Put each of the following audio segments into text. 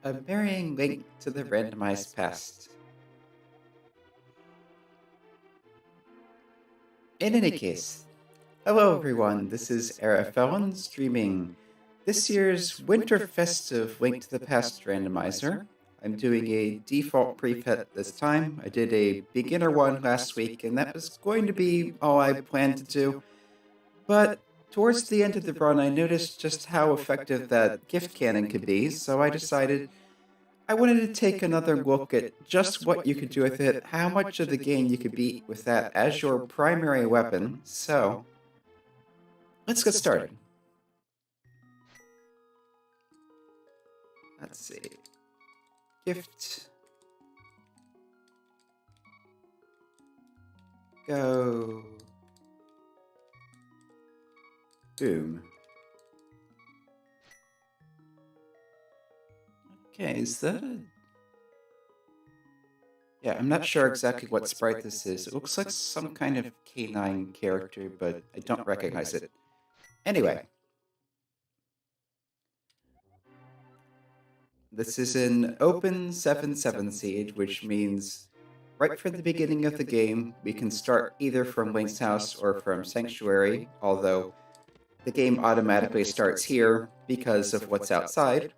A varying link to the randomized past. In any case, hello everyone, this is Felyne streaming this year's Winter Festive Link to the Past Randomizer. I'm doing a default preset this time. I did a beginner one last week, and that was going to be all I planned to do. But towards the end of the run, I noticed just how effective that gift cannon could be, so I decided I wanted to take another look at just what you could do with it, how much of the game you could beat with that as your primary weapon. So, let's get started. Let's see. Gift. Go. Boom. Okay, is that a... Yeah, I'm not sure exactly what sprite this is. It looks like some kind of canine character, but I don't recognize it. Anyway. This is an open 7/7 seed, which means right from the beginning of the game, we can start either from Link's house or from Sanctuary, although the game automatically starts here because of what's outside.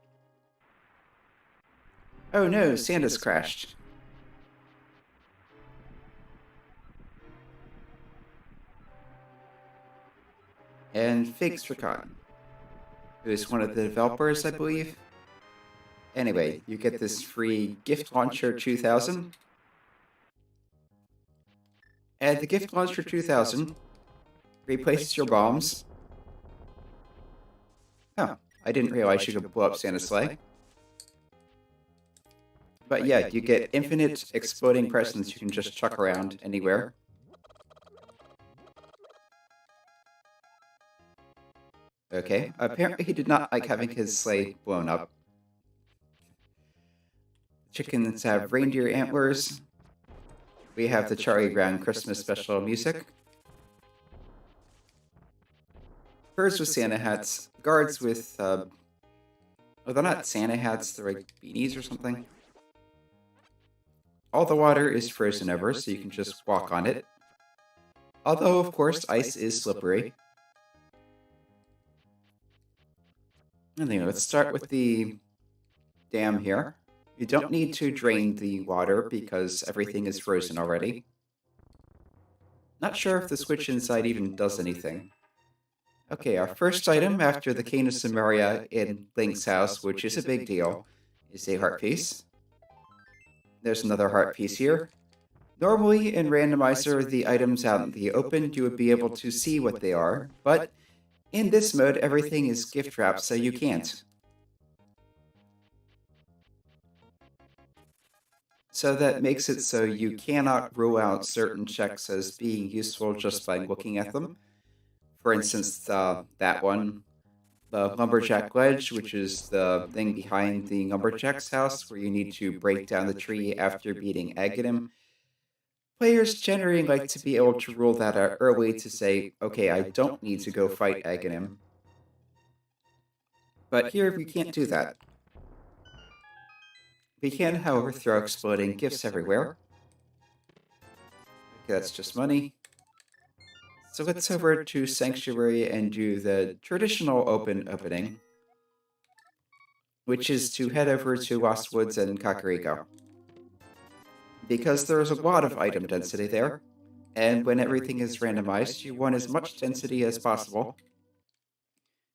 Oh no, Santa's crashed. And Figs for Cotton, who is one of the developers, I believe. Anyway, you get this free Gift Launcher 2000. And the Gift Launcher 2000 replaces your bombs. Oh, I didn't realize you could blow up Santa's sleigh. But yeah, you get infinite exploding presents you can just chuck around anywhere. Okay, apparently he did not like having his sleigh blown up. Chickens have reindeer antlers. We have the Charlie Brown Christmas special music. Birds with Santa hats. Guards with, oh, they're not Santa hats, they're like beanies or something. All the water is frozen over, so you can just walk on it. Although, of course, ice is slippery. Anyway, let's start with the dam here. You don't need to drain the water because everything is frozen already. Not sure if the switch inside even does anything. Okay, our first item after the Cane of Samaria in Link's house, which is a big deal, is a heart piece. There's another heart piece here. Normally in Randomizer, the items out in the open, you would be able to see what they are, but in this mode, everything is gift wrapped, so you can't. So that makes it so you cannot rule out certain checks as being useful just by looking at them. For instance, that one, the Lumberjack Ledge, which is the thing behind the Lumberjack's house where you need to break down the tree after beating Aghanim. Players generally like to be able to rule that out early to say, okay, I don't need to go fight Aghanim. But here we can't do that. We can, however, throw exploding gifts everywhere. Okay, that's just money. So let's over to Sanctuary and do the traditional opening, which is to head over to Lost Woods and Kakariko. Because there's a lot of item density there, and when everything is randomized, you want as much density as possible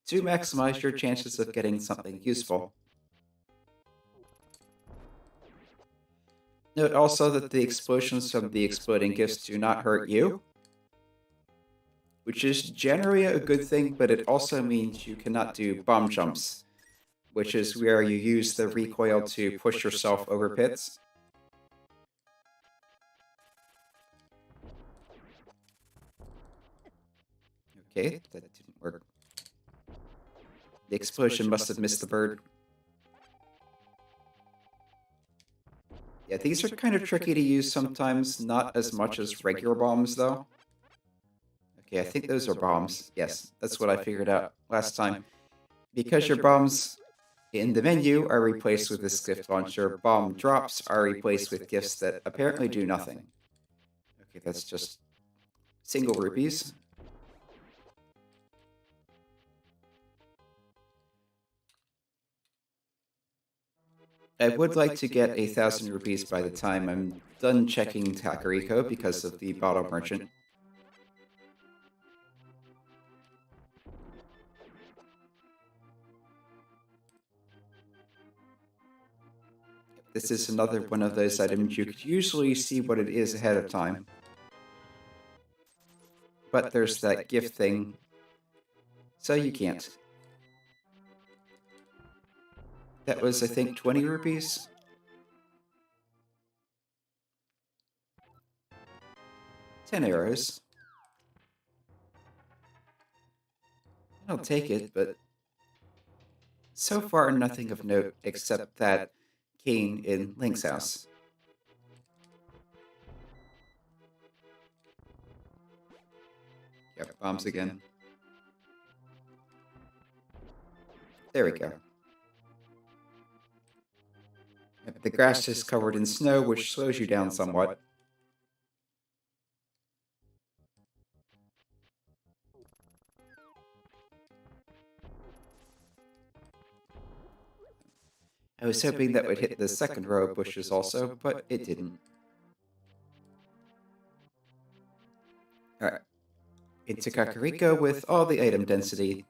to maximize your chances of getting something useful. Note also that the explosions from the exploding gifts do not hurt you, which is generally a good thing, but it also means you cannot do bomb jumps, which is where you use the recoil to push yourself over pits. Okay, that didn't work. The explosion must have missed the bird. Yeah, these are kind of tricky to use sometimes, not as much as regular bombs, though. Okay, I think those are bombs. Yes, that's what I figured out last time. Because your bombs In the menu are replaced with this gift launcher. Bomb drops are replaced with gifts that apparently do nothing. Okay, that's just single rupees. I would like to get 1,000 rupees by the time I'm done checking Kakariko because of the bottle merchant. This is another one of those items you could usually see what it is ahead of time. But there's that gift thing, so you can't. That was, I think, 20 rupees? 10 arrows. I'll take it, but so far nothing of note except that cane in Link's house. Yep, bombs again. There we go. The grass is covered in snow, which slows you down somewhat. I was hoping that would hit the second row of bushes also, but it didn't. Alright. Into Kakariko with all the item density.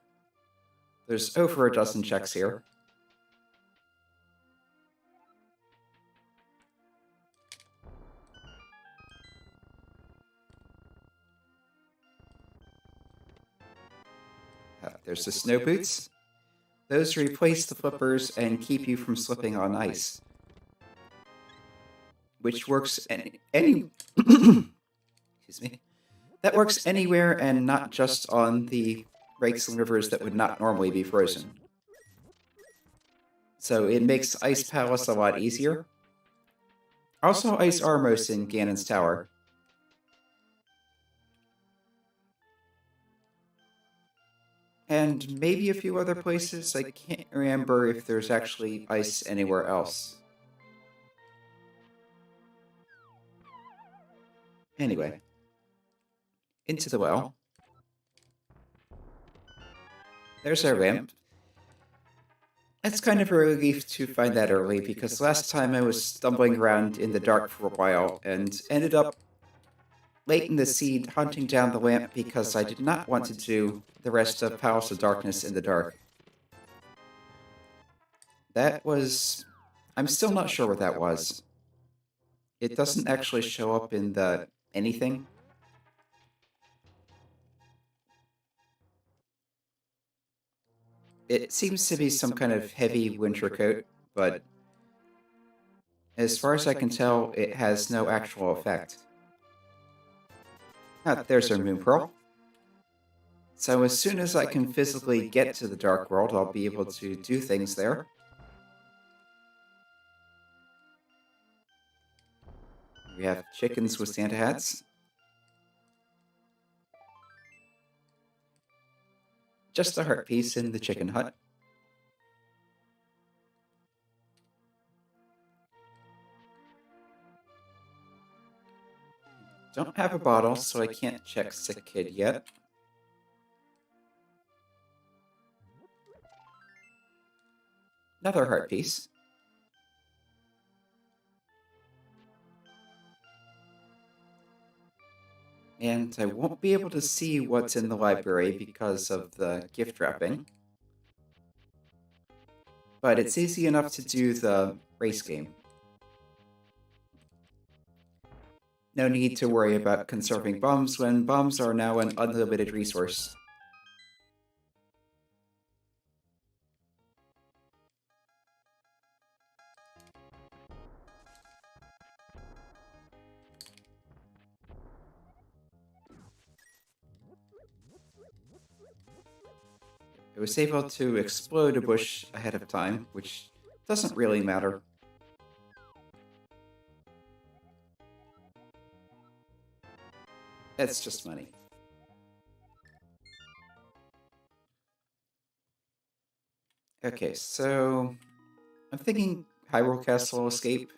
There's over a dozen checks here. There's the snow boots. Those replace the flippers and keep you from slipping on ice. Which works any excuse me. That works anywhere and not just on the lakes and rivers that would not normally be frozen. So it makes Ice Palace a lot easier. Also Ice Armos in Ganon's Tower. And maybe a few other places. I can't remember if there's actually ice anywhere else. Anyway. Into the well. There's our ramp. It's kind of a relief to find that early, because last time I was stumbling around in the dark for a while and ended up late in the seed hunting down the lamp because I did not want to do the rest of Palace of Darkness in the dark. That was... I'm still not sure what that was. It doesn't actually show up in the anything. It seems to be some kind of heavy winter coat, but as far as I can tell, it has no actual effect. Ah, there's our Moon Pearl. So as soon as I can physically get to the Dark World, I'll be able to do things there. We have chickens with Santa hats. Just a heart piece in the chicken hut. Don't have a bottle, so I can't check Sick Kid yet. Another heart piece. And I won't be able to see what's in the library because of the gift wrapping. But it's easy enough to do the race game. No need to worry about conserving bombs when bombs are now an unlimited resource. I was able to explode a bush ahead of time, which doesn't really matter. That's just money. Okay, so I'm thinking Hyrule Castle escape.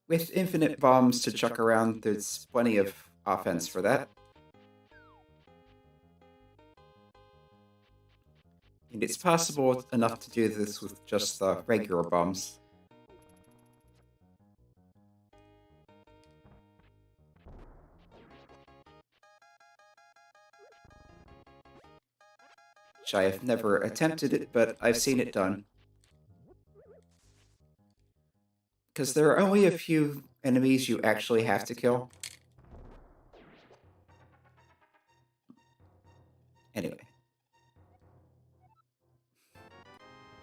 With infinite bombs to chuck around, there's plenty of offense for that. And it's possible enough to do this with just the regular bombs. Which I have never attempted it, but I've seen it done. Because there are only a few enemies you actually have to kill. Anyway.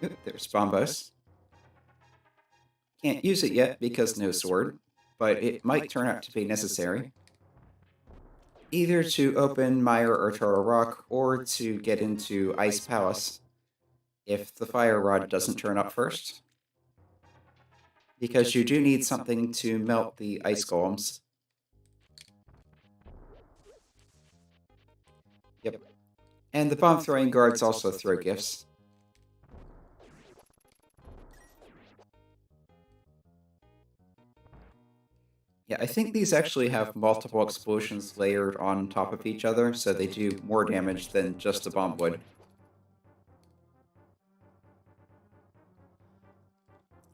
Oop, there's Bombos. Can't use it yet because no sword, but it might turn out to be necessary. Either to open Mire or Turtle Rock, or to get into Ice Palace if the Fire Rod doesn't turn up first. Because you do need something to melt the ice golems. Yep. And the bomb throwing guards also throw gifts. Yeah, I think these actually have multiple explosions layered on top of each other, so they do more damage than just a bomb would.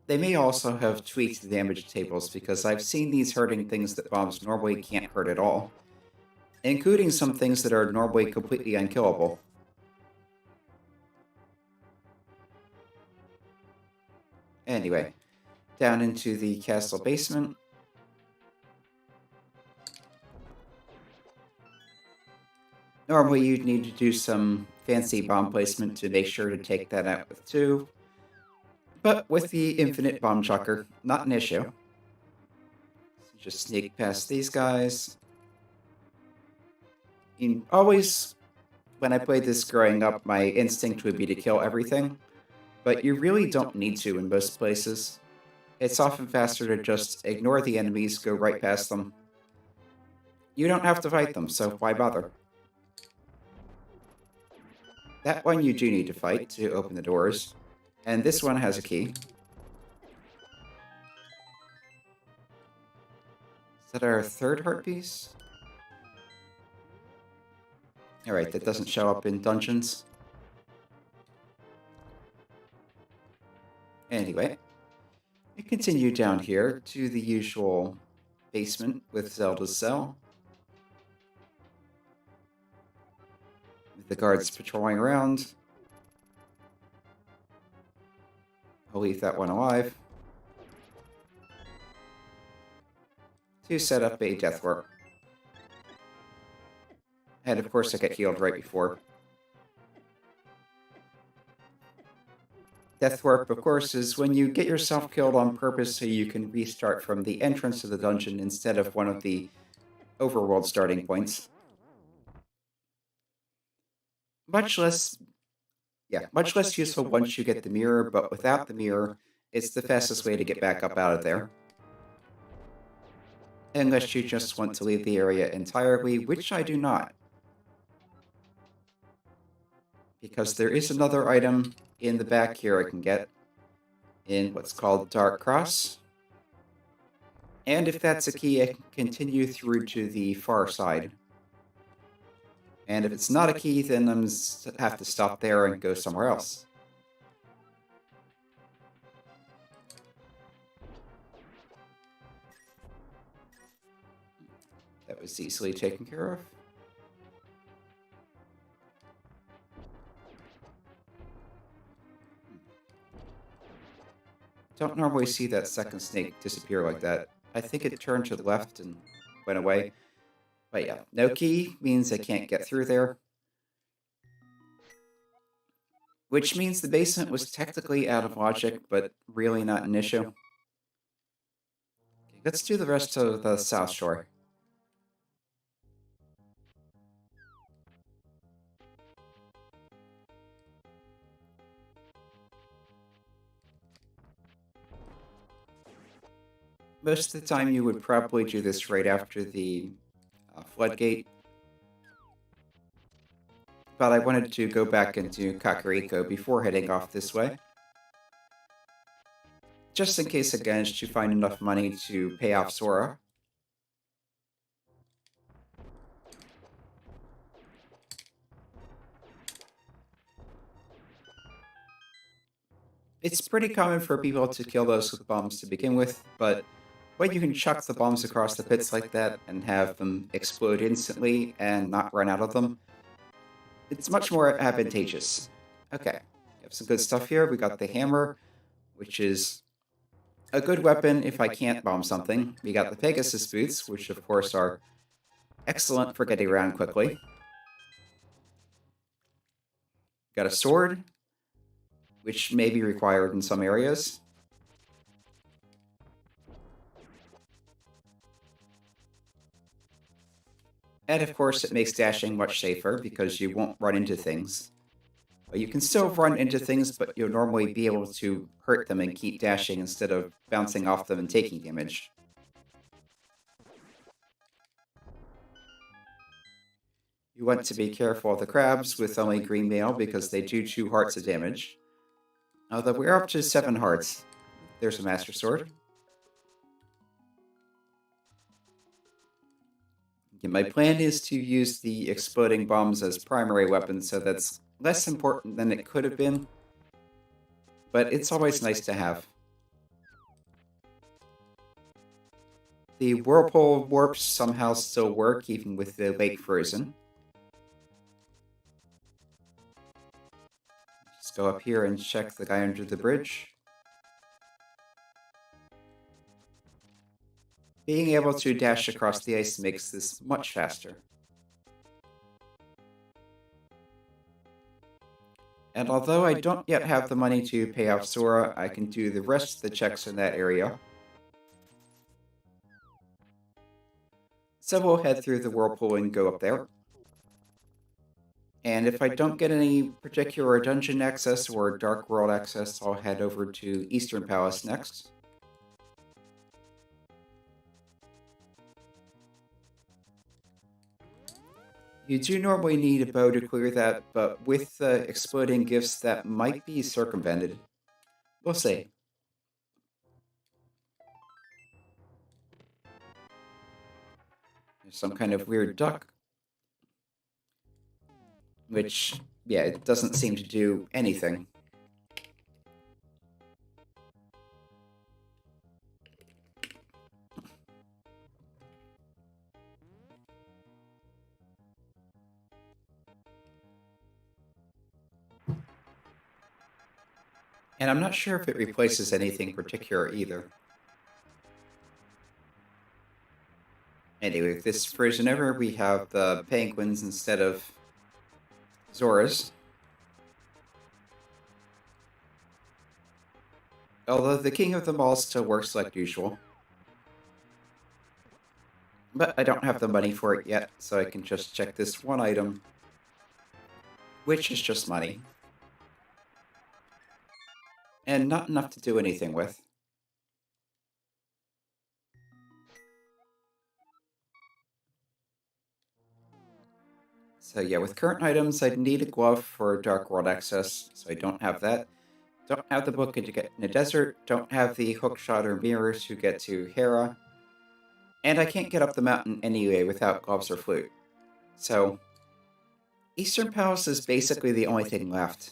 They may also have tweaked the damage tables, because I've seen these hurting things that bombs normally can't hurt at all, including some things that are normally completely unkillable. Anyway, down into the castle basement. Normally you'd need to do some fancy bomb placement to make sure to take that out with 2. But with the infinite bomb chucker, not an issue. So just sneak past these guys. Always, when I played this growing up, my instinct would be to kill everything. But you really don't need to in most places. It's often faster to just ignore the enemies, go right past them. You don't have to fight them, so why bother? That one you do need to fight to open the doors. And this one has a key. Is that our third heart piece? Alright, that doesn't show up in dungeons. Anyway, we continue down here to the usual basement with Zelda's cell. With the guards patrolling around. I'll leave that one alive. To set up a death warp. And of course I get healed right before. Death warp, of course, is when you get yourself killed on purpose so you can restart from the entrance of the dungeon instead of one of the overworld starting points. Much less useful once you get the mirror, but without the mirror, it's the fastest way to get back up out of there. Unless you just want to leave the area entirely, which I do not. Because there is another item in the back here I can get in what's called Dark Cross. And if that's a key, I can continue through to the far side. And if it's not a key, then I'm have to stop there and go somewhere else. That was easily taken care of. Don't normally see that second snake disappear like that. I think it turned to the left and went away. But yeah, no key means I can't get through there. Which means the basement was technically out of logic, but really not an issue. Okay, let's do the rest of the South Shore. Most of the time you would probably do this right after the floodgate. But I wanted to go back into Kakariko before heading off this way. Just in case I managed to find enough money to pay off Sora. It's pretty common for people to kill those with bombs to begin with, but when you can chuck the bombs across the pits like that and have them explode instantly and not run out of them, it's much more advantageous. Okay, we have some good stuff here. We got the hammer, which is a good weapon if I can't bomb something. We got the Pegasus boots, which of course are excellent for getting around quickly. Got a sword, which may be required in some areas. And of course, it makes dashing much safer because you won't run into things. But you can still run into things, but you'll normally be able to hurt them and keep dashing instead of bouncing off them and taking damage. You want to be careful of the crabs with only green mail because they do 2 hearts of damage. Although we're up to 7 hearts. There's a Master Sword. My plan is to use the exploding bombs as primary weapons, so that's less important than it could have been. But it's always nice to have. The whirlpool warps somehow still work, even with the lake frozen. Just go up here and check the guy under the bridge. Being able to dash across the ice makes this much faster. And although I don't yet have the money to pay off Sora, I can do the rest of the checks in that area. So we'll head through the whirlpool and go up there. And if I don't get any particular dungeon access or Dark World access, I'll head over to Eastern Palace next. You do normally need a bow to clear that, but with the exploding gifts, that might be circumvented. We'll see. There's some kind of weird duck. Which, yeah, it doesn't seem to do anything. And I'm not sure if it replaces anything particular either. Anyway, with this version over, we have the penguins instead of Zoras. Although the king of them all still works like usual. But I don't have the money for it yet, so I can just check this one item, which is just money. And not enough to do anything with. So yeah, with current items, I'd need a glove for Dark World access, so I don't have that. Don't have the book to get in the desert, don't have the hookshot or mirror to get to Hera, and I can't get up the mountain anyway without gloves or flute. So, Eastern Palace is basically the only thing left.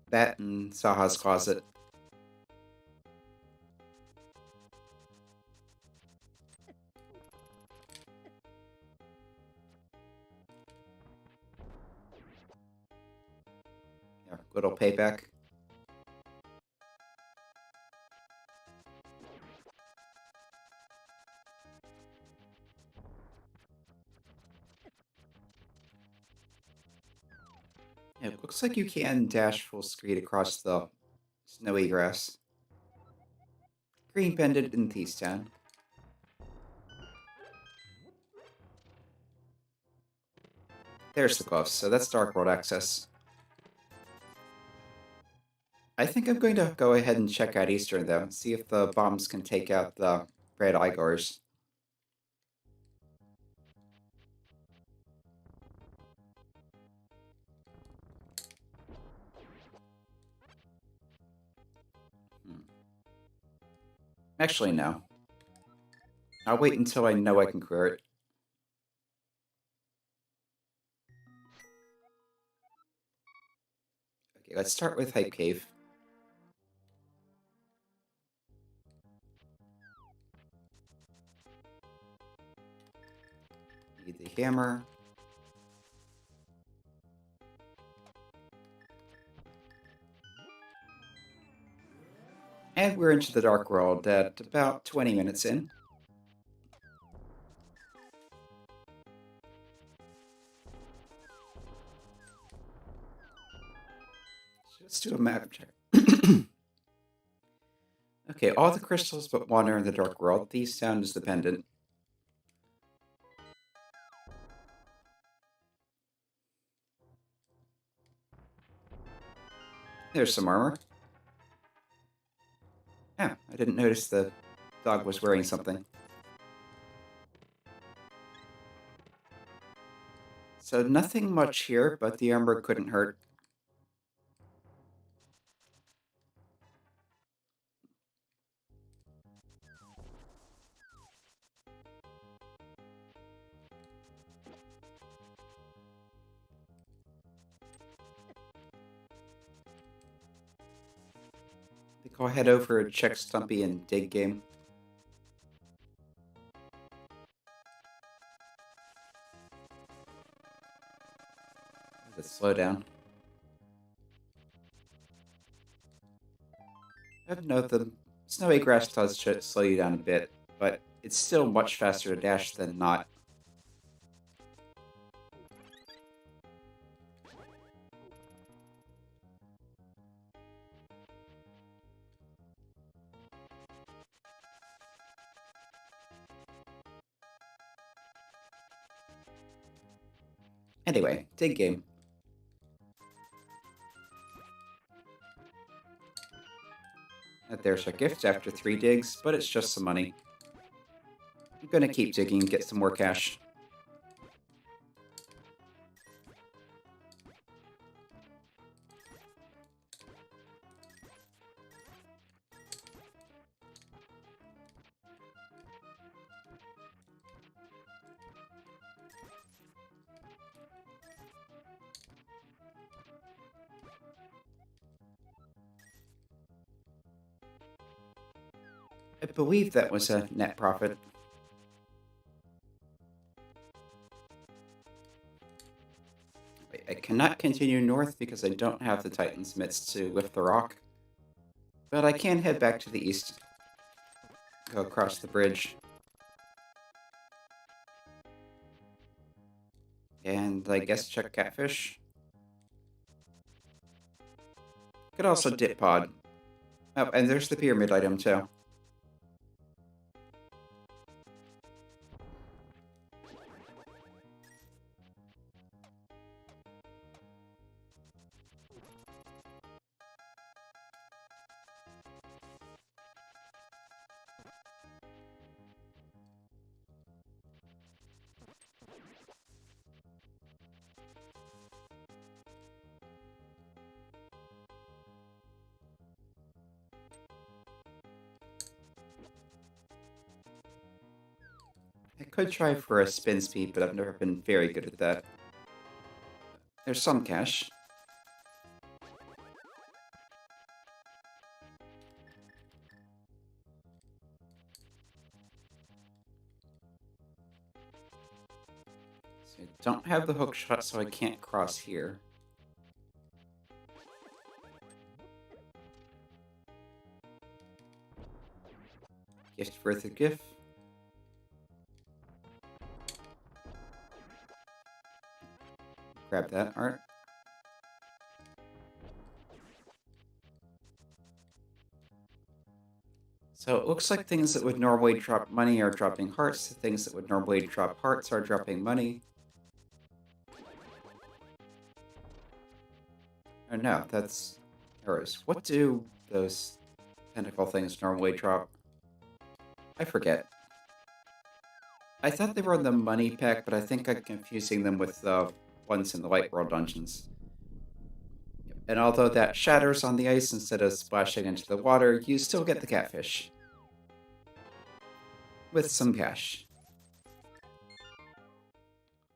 That and Saha's Closet. Yeah, little payback. It looks like you can dash full speed across the snowy grass. Green Bandit in Thistown. There's the gloves, so that's Dark World access. I think I'm going to go ahead and check out Eastern though, see if the bombs can take out the red Igors. Actually, no. I'll wait until I know I can clear it. Okay, let's start with Hype Cave. Need the hammer. And we're into the Dark World at about 20 minutes in. Let's do a map check. Okay, all the crystals but one are in the Dark World. These sound is dependent. There's some armor. Yeah, I didn't notice the dog was wearing something. So nothing much here, but the armor couldn't hurt. I think I'll head over and check Stumpy and Dig game. Let's slow down. I've noted the snowy grass does slow you down a bit, but it's still much faster to dash than not. Anyway, Dig game. There's a gift after 3 digs, but it's just some money. I'm gonna keep digging and get some more cash. I believe that was a net profit. I cannot continue north because I don't have the Titan's Mitts to lift the rock. But I can head back to the east. Go across the bridge. And I guess check catfish. Could also dip pod. Oh, and there's the pyramid item too. I could try for a spin speed, but I've never been very good at that. There's some cash. So I don't have the hook shot, so I can't cross here. Gift worth a gift. Grab that art. So it looks like things that would normally drop money are dropping hearts. Things that would normally drop hearts are dropping money. Oh no, that's arrows. What do those tentacle things normally drop? I forget. I thought they were in the money pack, but I think I'm confusing them with the ones in the Light World dungeons. And although that shatters on the ice instead of splashing into the water, you still get the catfish. with some cash.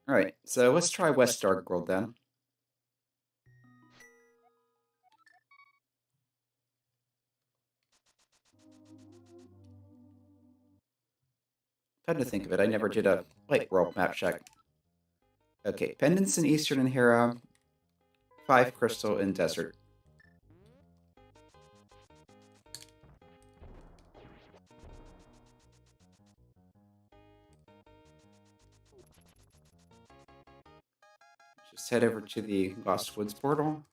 Alright, so let's try West Dark World then. Come to think of it, I never did a Light World map check. Okay, Pendants in Eastern and Hera, 5 Crystal in Desert. Just head over to the Lost Woods portal.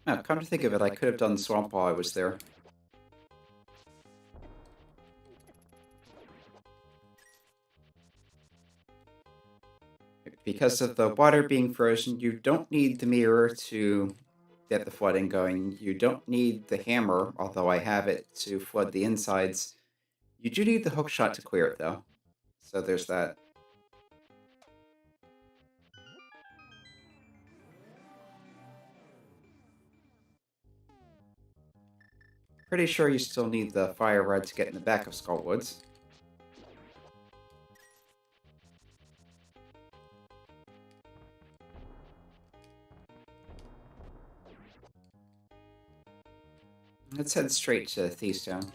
Oh, come to think of it, I could have done Swamp while I was there. Because of the water being frozen, you don't need the mirror to get the flooding going. You don't need the hammer, although I have it, to flood the insides. You do need the hookshot to clear it, though. So there's that. Pretty sure you still need the fire rod to get in the back of Skullwoods. Let's head straight to Thieves Town.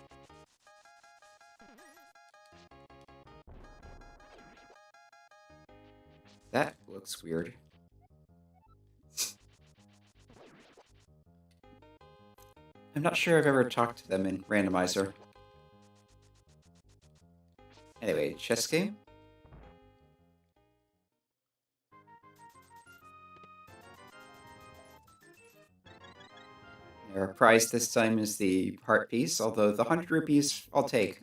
That looks weird. I'm not sure I've ever talked to them in Randomizer. Anyway, chess game? Our prize this time is the heart piece, although the 100 rupees I'll take.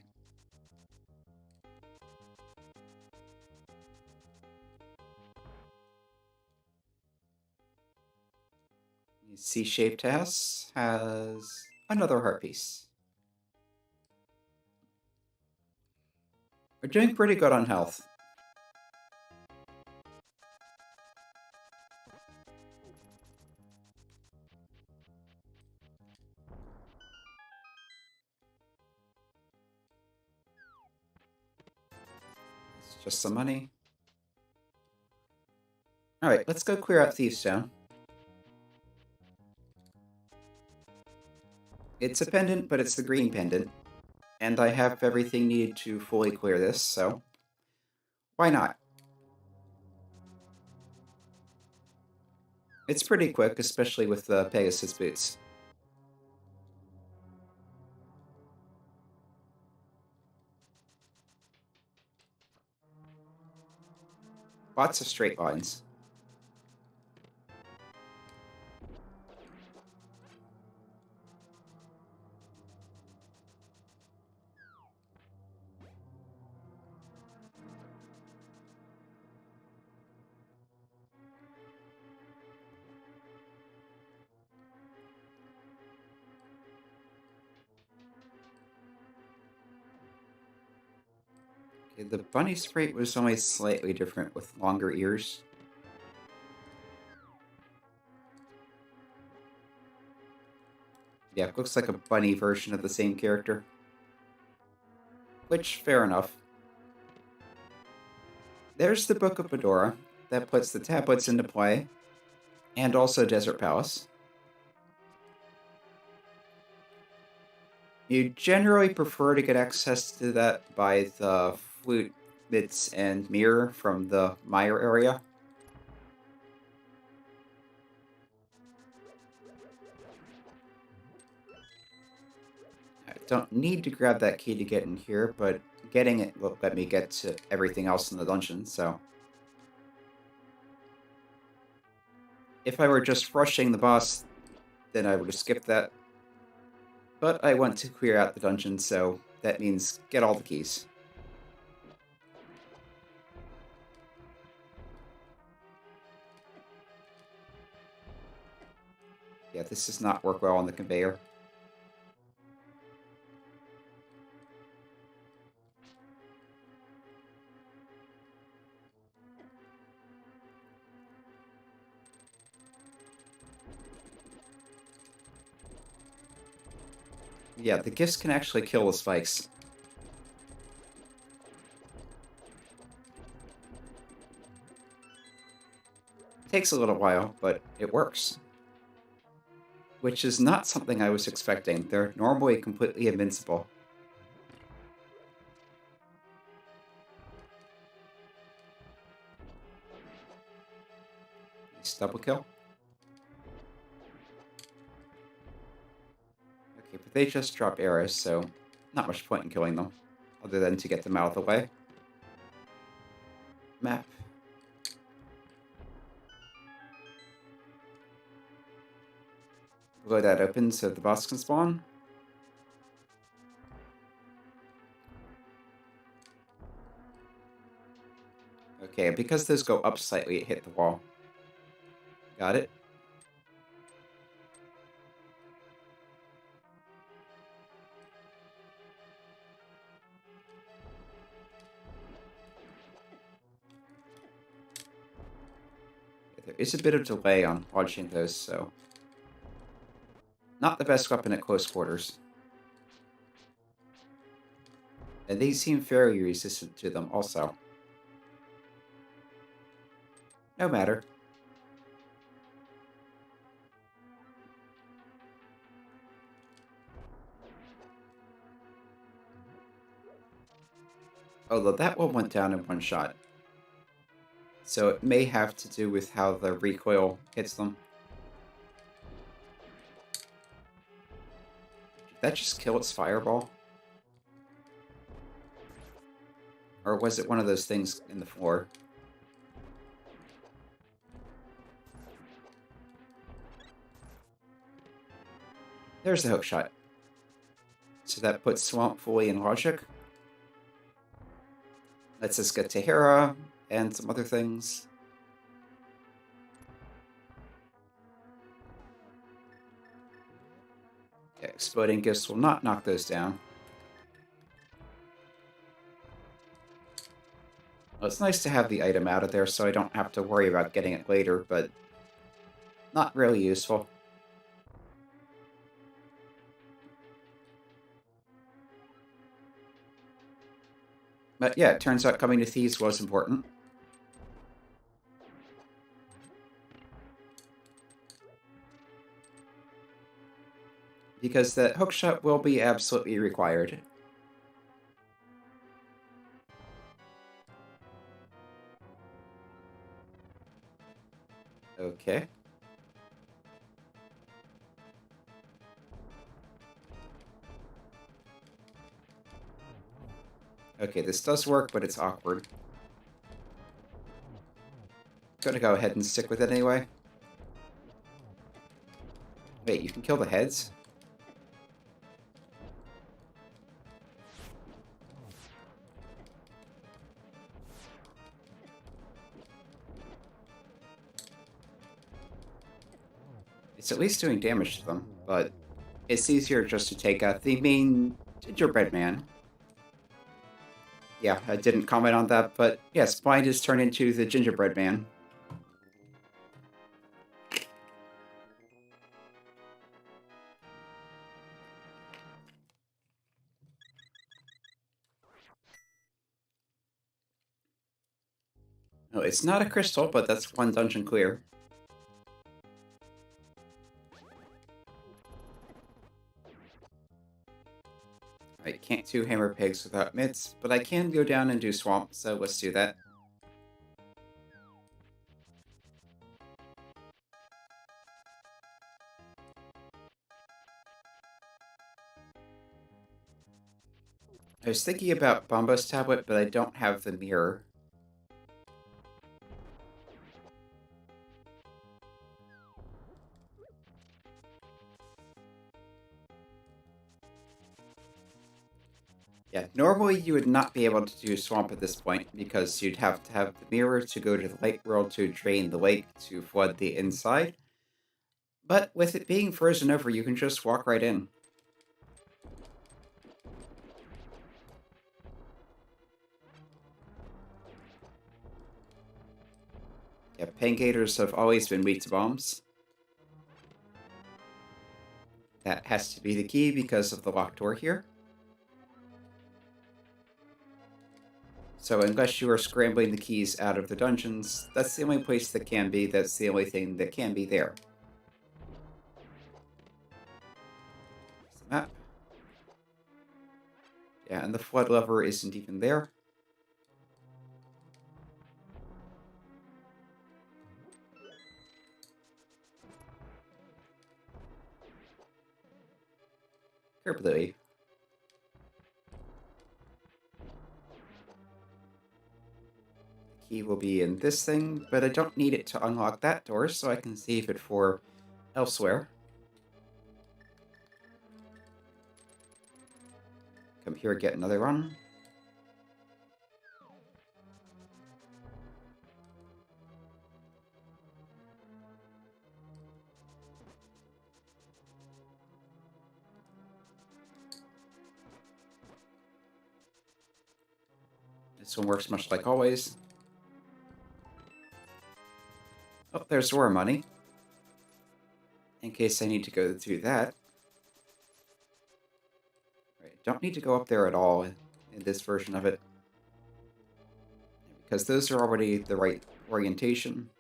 The C-shaped house has another heart piece. We're doing pretty good on health. It's just some money. Alright, let's go clear out Thieves Town. It's a pendant, but it's the green pendant. And I have everything needed to fully clear this, so why not? It's pretty quick, especially with the Pegasus boots. Lots of straight lines. Okay, the bunny sprite was only slightly different with longer ears. Yeah, it looks like a bunny version of the same character. Which, fair enough. There's the Book of Medora. That puts the tablets into play. And also Desert Palace. You generally prefer to get access to that by the flute bits and mirror from the Mire area. I don't need to grab that key to get in here, but getting it will let me get to everything else in the dungeon, so... If I were just rushing the boss, then I would have skipped that. But I want to clear out the dungeon, so that means get all the keys. Yeah, this does not work well on the conveyor. Yeah, the gifts can actually kill the spikes. Takes a little while, but it works. Which is not something I was expecting. They're normally completely invincible. Nice double kill. Okay, but they just drop arrows, so not much point in killing them, other than to get them out of the way. Map. Blow that open so the boss can spawn. Okay, because those go up slightly, it hit the wall. Got it. There is a bit of delay on launching those, so not the best weapon at close quarters. And these seem fairly resistant to them also. No matter. Although that one went down in one shot. So it may have to do with how the recoil hits them. Did that just kill its fireball? Or was it one of those things in the floor? There's the hook shot. So that puts Swamp fully in logic. Lets us get to Hera and some other things. Yeah, exploding gifts will not knock those down. Well, it's nice to have the item out of there so I don't have to worry about getting it later, but not really useful. But yeah, it turns out coming to Thieves was important. Because that hookshot will be absolutely required. Okay. Okay, this does work, but it's awkward. Gonna go ahead and stick with it anyway. Wait, you can kill the heads? It's at least doing damage to them, but it's easier just to take out the main gingerbread man. Yeah, I didn't comment on that, but yes, Blind is turned into the gingerbread man. No, it's not a crystal, but that's one dungeon clear. I can't do hammer pigs without mitts, but I can go down and do swamp, so let's do that. I was thinking about Bombo's tablet, but I don't have the mirror. Yeah, normally you would not be able to do swamp at this point, because you'd have to have the mirror to go to the lake world to drain the lake to flood the inside. But with it being frozen over, you can just walk right in. Yeah, Pangators have always been weak to bombs. That has to be the key because of the locked door here. So unless you are scrambling the keys out of the dungeons, that's the only place that can be. That's the only thing that can be there. There's the map. Yeah, and the flood lever isn't even there. Carefully. The key will be in this thing, but I don't need it to unlock that door, so I can save it for elsewhere. Come here, get another run. This one works much like always. Oh, there's war money. In case I need to go through that. Right, don't need to go up there at all in this version of it. Because those are already the right orientation.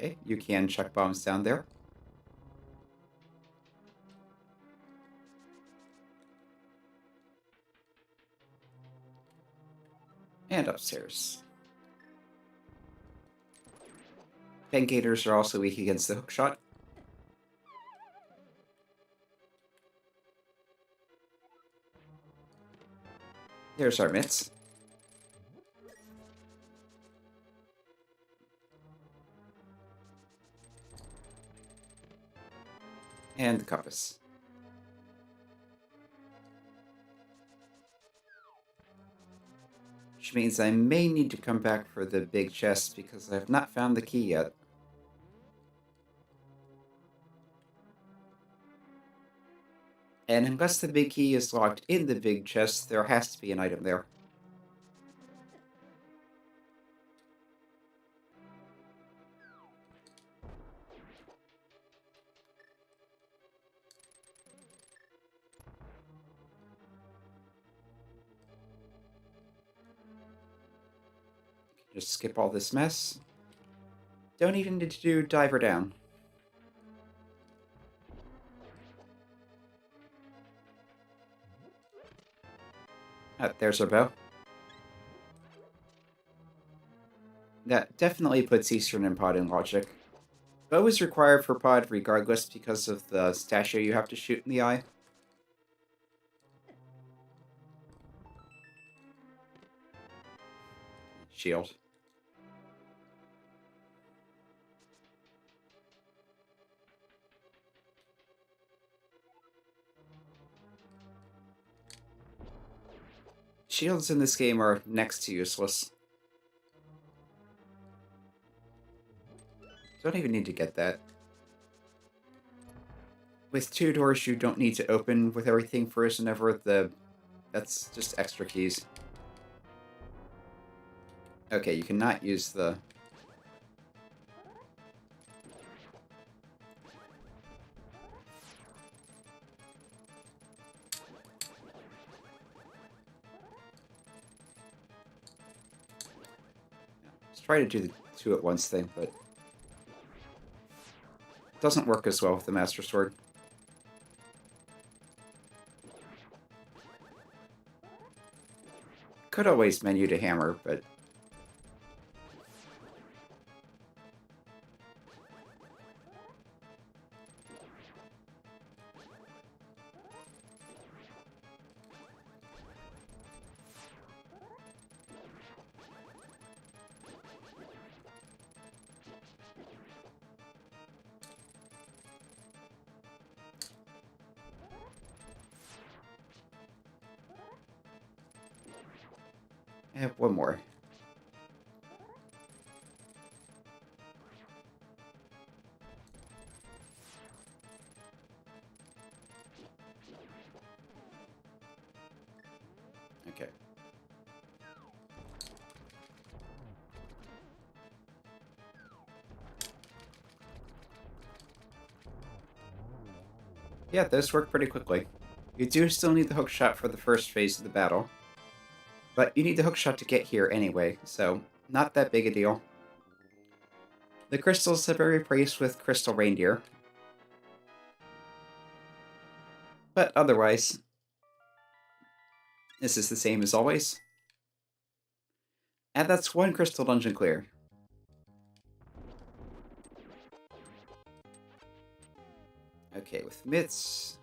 Okay, you can chuck bombs down there. And upstairs. Pangators are also weak against the hookshot. There's our mitts. And the compass. Which means I may need to come back for the big chest because I have not found the key yet. And unless the big key is locked in the big chest, there has to be an item there. Just skip all this mess. Don't even need to do diver down. There's our bow. That definitely puts Eastern in pod in logic. Bow is required for pod regardless because of the statue you have to shoot in the eye. Shield. Shields in this game are next to useless. Don't even need to get that. With 2 doors you don't need to open with everything first and ever, that's just extra keys. Okay, you cannot use the... Let's try to do the 2 at once thing, but... it doesn't work as well with the Master Sword. Could always menu to hammer, but... I have one more. Yeah, those work pretty quickly. You do still need the hookshot for the first phase of the battle, but you need the hookshot to get here anyway, so not that big a deal. The crystals have been replaced with crystal reindeer, but otherwise, this is the same as always. And that's one crystal dungeon clear. Okay, with mitts.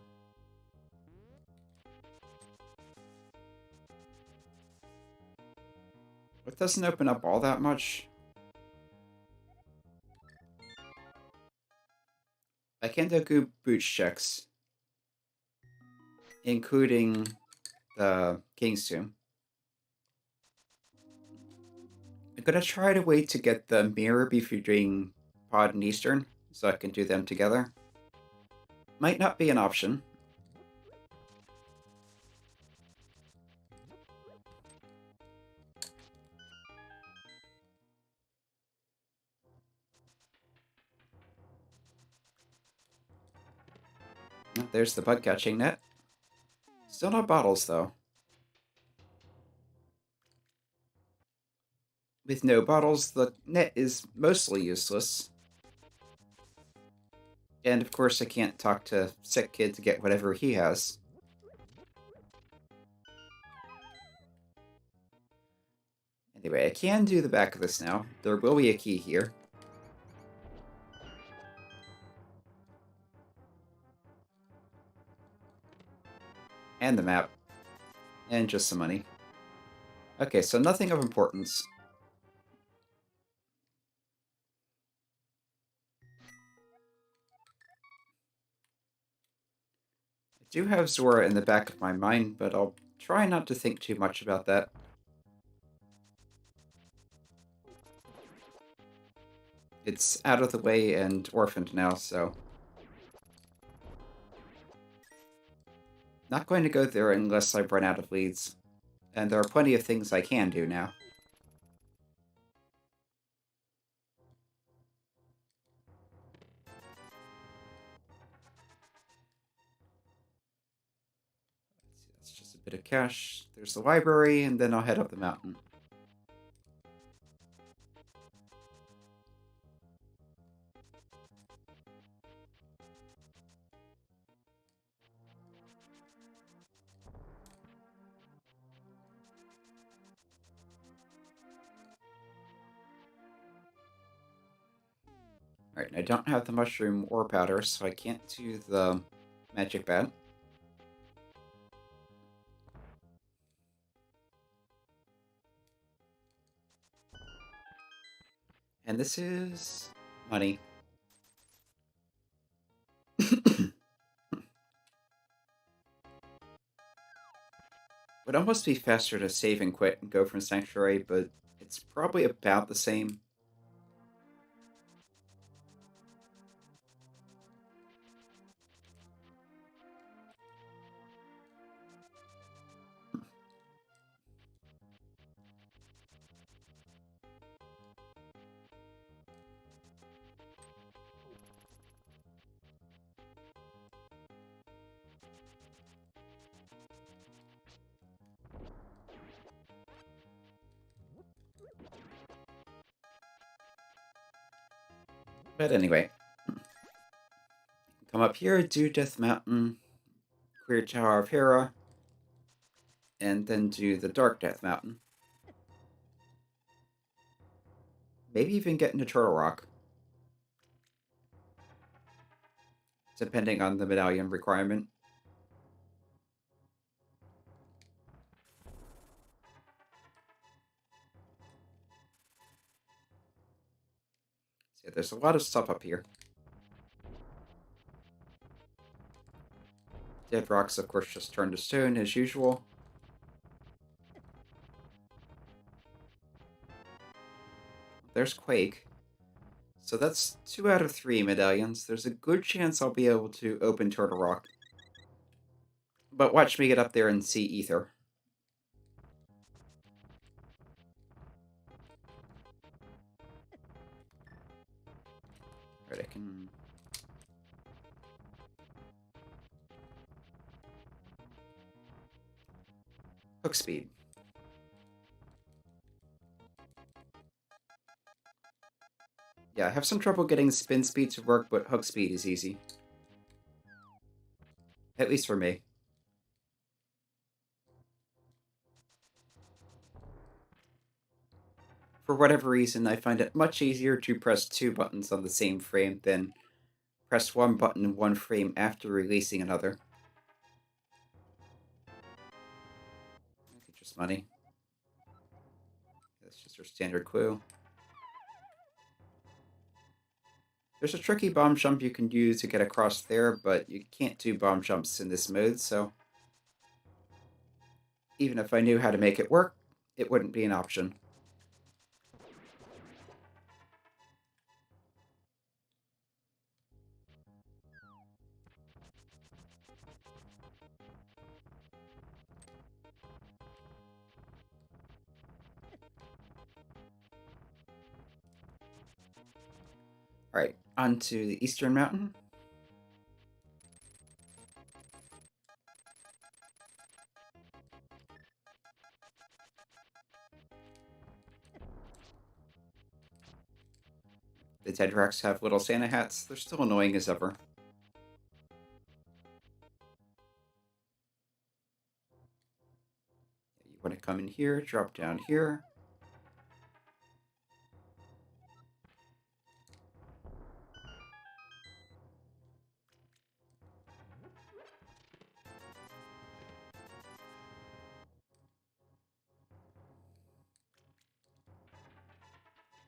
It doesn't open up all that much. I can do boots checks, including the King's Tomb. I'm gonna try to wait to get the mirror before doing Pod and Eastern, so I can do them together. Might not be an option. There's the bug catching net. Still no bottles, though. With no bottles, the net is mostly useless. And of course, I can't talk to Sick Kid to get whatever he has. Anyway, I can do the back of this now. There will be a key here. And the map. And just some money. Okay, so nothing of importance. I do have Zora in the back of my mind, but I'll try not to think too much about that. It's out of the way and orphaned now, so... Not going to go there unless I run out of leads. And there are plenty of things I can do now. Let's see, that's just a bit of cash. There's the library, and then I'll head up the mountain. Alright, I don't have the mushroom or powder, so I can't do the magic bat. And this is... money. Would almost be faster to save and quit and go from Sanctuary, but it's probably about the same. But anyway, come up here, do Death Mountain, clear Tower of Hera, and then do the Dark Death Mountain. Maybe even get into Turtle Rock, depending on the medallion requirement. So there's a lot of stuff up here. Dead rocks, of course, just turn to stone as usual. There's Quake. So that's 2 out of 3 medallions. There's a good chance I'll be able to open Turtle Rock. But watch me get up there and see Ether. Right, I can... Hook speed. Yeah, I have some trouble getting spin speed to work, but hook speed is easy. At least for me. For whatever reason, I find it much easier to press 2 buttons on the same frame than press 1 button in one frame after releasing another. Okay, just money. That's just our standard clue. There's a tricky bomb jump you can use to get across there, but you can't do bomb jumps in this mode, so even if I knew how to make it work, it wouldn't be an option. Alright, on to the Eastern Mountain. The Tedrax have little Santa hats. They're still annoying as ever. You want to come in here, drop down here.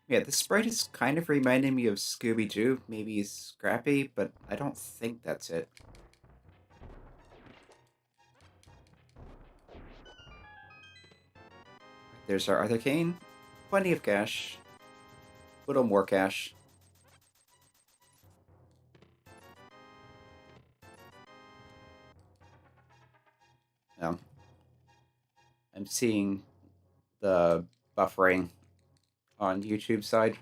Yeah, the sprite is kind of reminding me of Scooby-Doo. Maybe he's Scrappy, but I don't think that's it. There's our other cane. Plenty of cash. Little more cash. No. I'm seeing the buffering on YouTube side.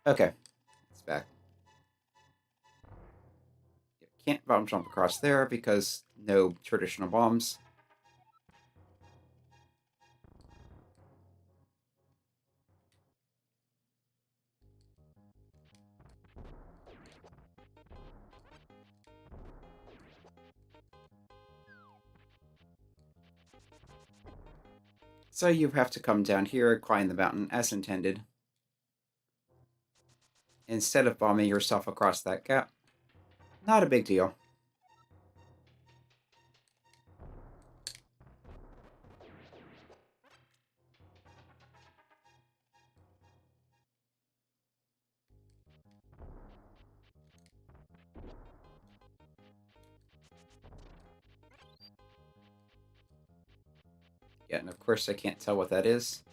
Okay, it's back. Can't bomb jump across there because no traditional bombs. So you have to come down here and climb the mountain as intended, instead of bombing yourself across that gap. Not a big deal. Yeah, and of course I can't tell what that is.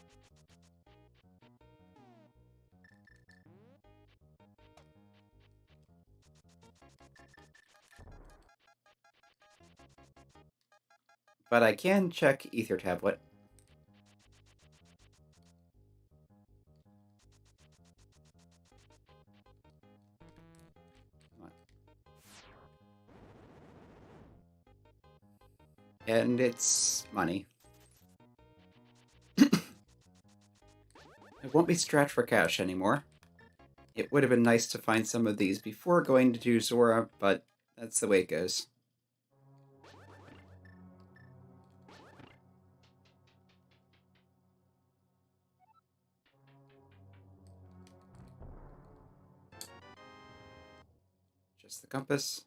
But I can check Ether Tablet. And it's money. I won't be strapped for cash anymore. It would have been nice to find some of these before going to do Zora, but that's the way it goes. Just the compass.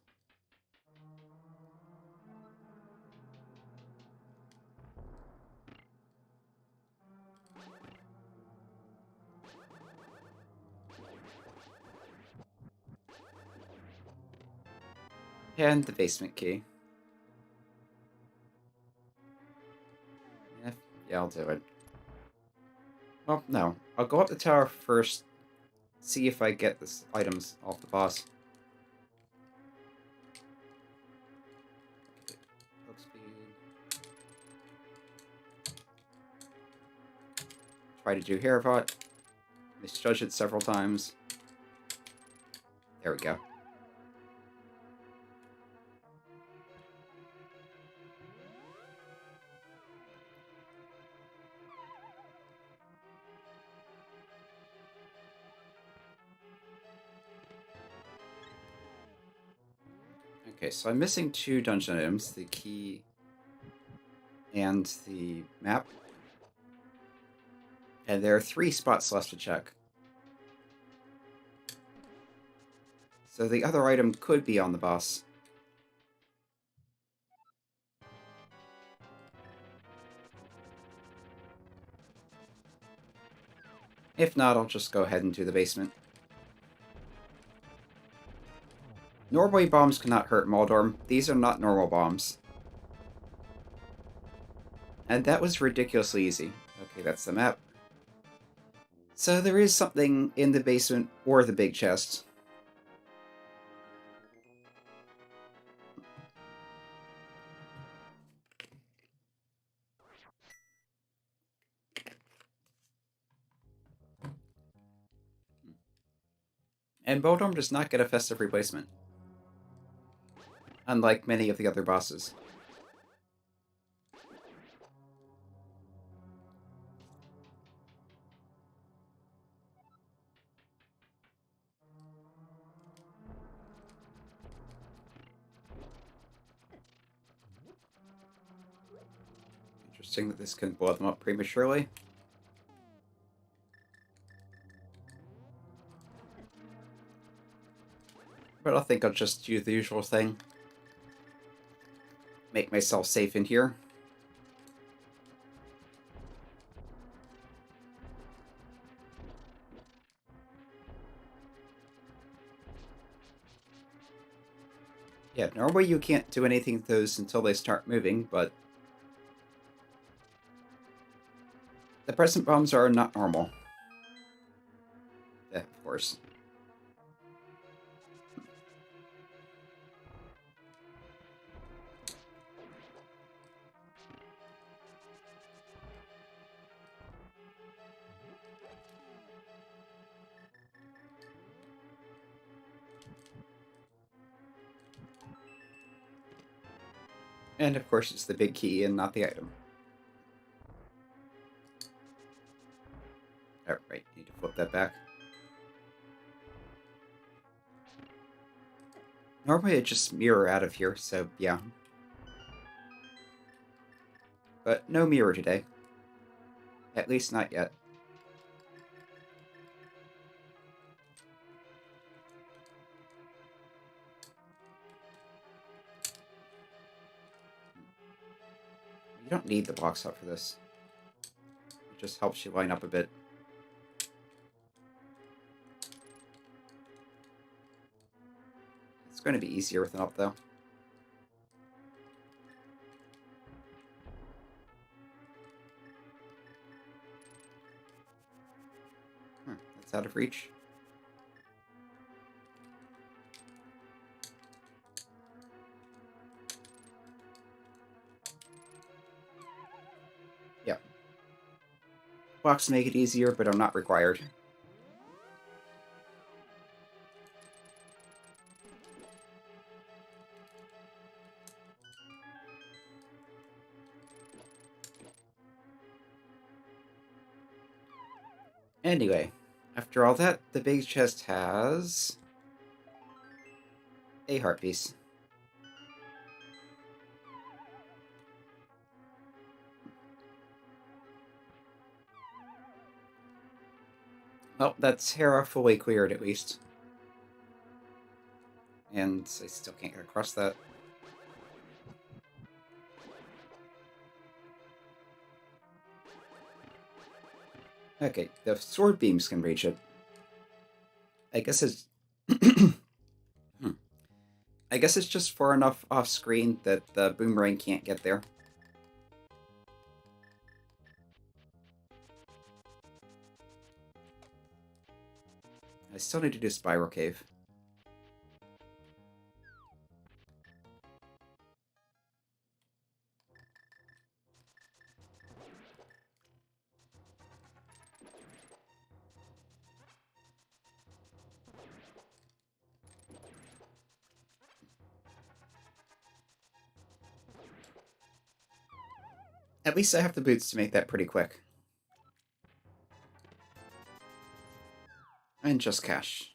And the basement key. Yeah, I'll do it. Well, no. I'll go up the tower first, see if I get the items off the boss. Hook speed. Try to do Hairvot. Misjudge it several times. There we go. Okay, so I'm missing 2 dungeon items, the key and the map. And there are 3 spots left to check. So the other item could be on the boss. If not, I'll just go ahead and do the basement. Norway bombs cannot hurt Moldorm. These are not normal bombs. And that was ridiculously easy. Okay, that's the map. So there is something in the basement or the big chest. And Moldorm does not get a festive replacement, unlike many of the other bosses. Interesting that this can blow them up prematurely. But I think I'll just do the usual thing. Make myself safe in here. Yeah, normally you can't do anything with those until they start moving, but the present bombs are not normal. Yeah, of course. And of course it's the big key and not the item. Alright, need to flip that back. Normally I just mirror out of here, so yeah. But no mirror today. At least not yet. You don't need the box up for this. It just helps you line up a bit. It's going to be easier with an up, though. That's out of reach. Yeah. Blocks make it easier, but are not required. Anyway, after all that, the big chest has a heart piece. Well, that's Hera fully cleared, at least. And I still can't get across that. Okay, the sword beams can reach it. I guess it's... I guess it's just far enough off-screen that the boomerang can't get there. I still need to do Spiral Cave. At least I have the boots to make that pretty quick. And just cash.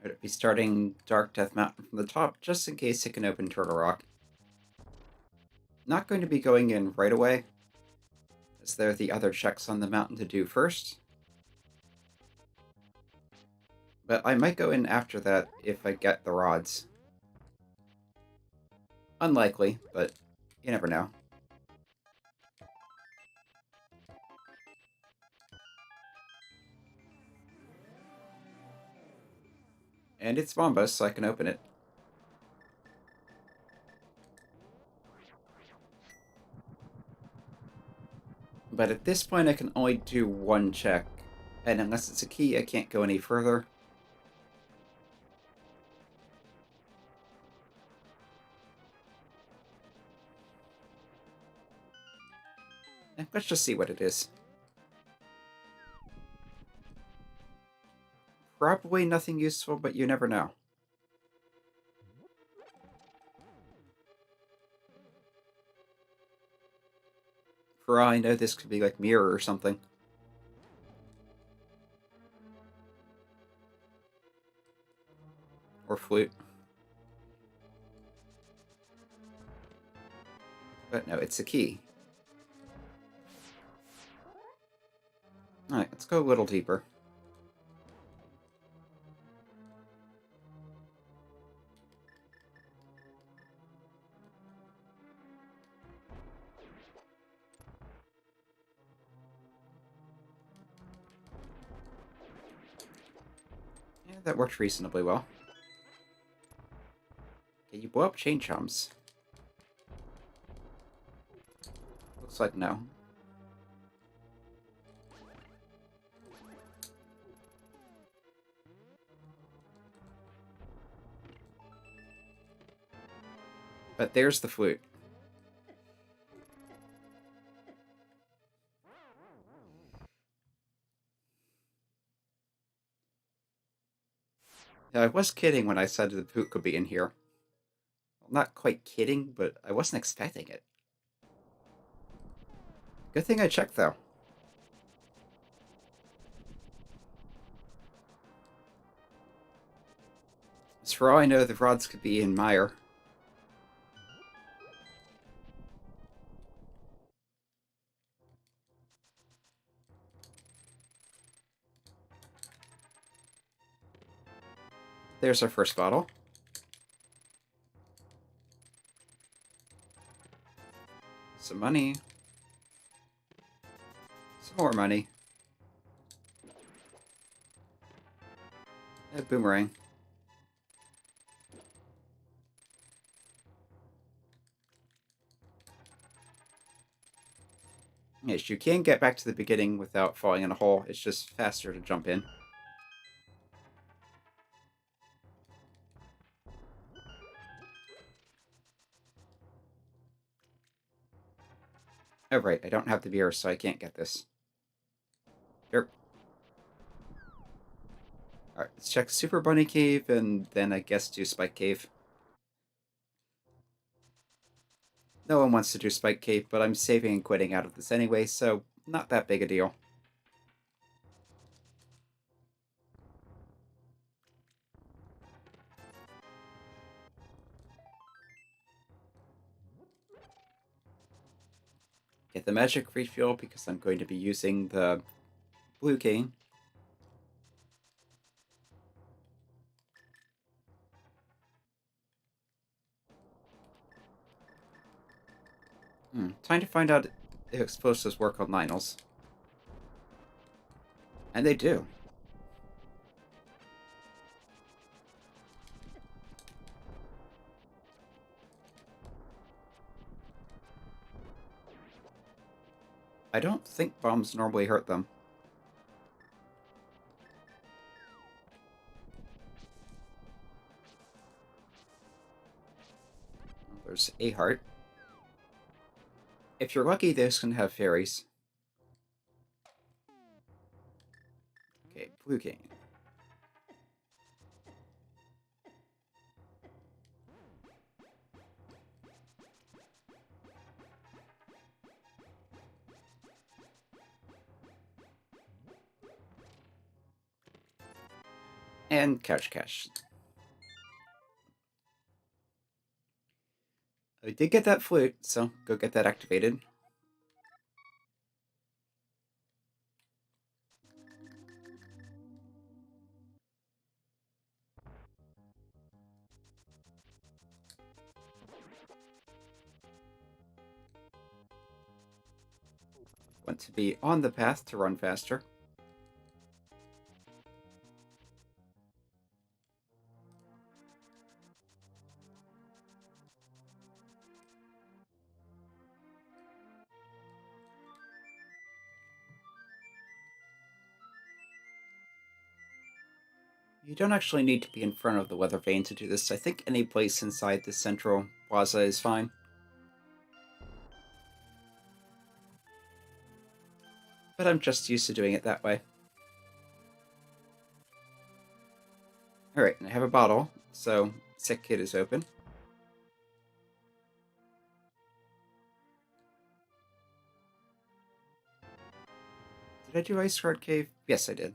I'd be starting Dark Death Mountain from the top, just in case it can open Turtle Rock. Not going to be going in right away, as there are the other checks on the mountain to do first. But I might go in after that if I get the rods. Unlikely, but you never know. And it's Bombas, so I can open it. But at this point, I can only do one check. And unless it's a key, I can't go any further. Let's just see what it is. Probably nothing useful, but you never know. For all I know, this could be like Mirror or something. Or Flute. But no, it's a key. Alright, let's go a little deeper. Yeah, that worked reasonably well. Can you blow up chain chums? Looks like no. But there's the flute. Now, I was kidding when I said the flute could be in here. Well, not quite kidding, but I wasn't expecting it. Good thing I checked, though. As for all I know, the rods could be in mire. There's our first bottle. Some money. Some more money. A boomerang. Yes, you can get back to the beginning without falling in a hole. It's just faster to jump in. Oh, right, I don't have the beer, so I can't get this. Here. Alright, let's check Super Bunny Cave, and then I guess do Spike Cave. No one wants to do Spike Cave, but I'm saving and quitting out of this anyway, so not that big a deal. Get the magic refuel because I'm going to be using the blue cane. Time to find out if explosives work on Lionels. And they do. I don't think bombs normally hurt them. There's a heart. If you're lucky, those can have fairies. fluking. And couch cash. I did get that flute, so go get that activated. Want to be on the path to run faster. You don't actually need to be in front of the weather vane to do this. I think any place inside the central plaza is fine. But I'm just used to doing it that way. Alright, and I have a bottle, so Sick Kid is open. Did I do Ice Guard Cave? Yes, I did.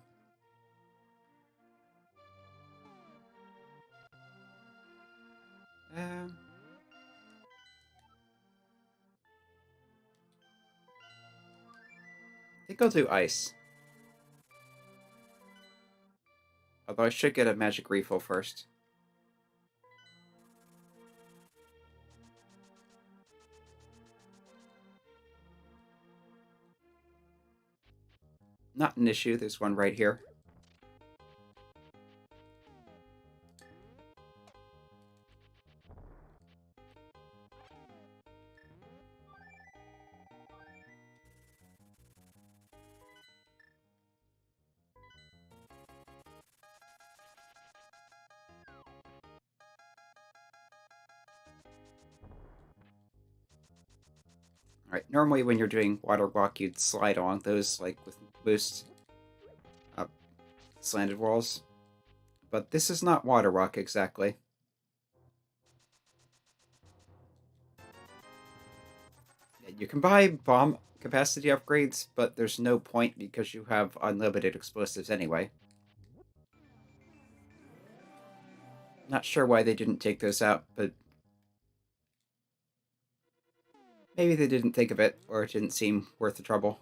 I think I'll do Ice. Although I should get a magic refill first. Not an issue, there's one right here. Alright, normally when you're doing water walk, you'd slide along those, like, with boost slanted walls. But this is not water walk exactly. You can buy bomb capacity upgrades, but there's no point because you have unlimited explosives anyway. Not sure why they didn't take those out, but maybe they didn't think of it, or it didn't seem worth the trouble.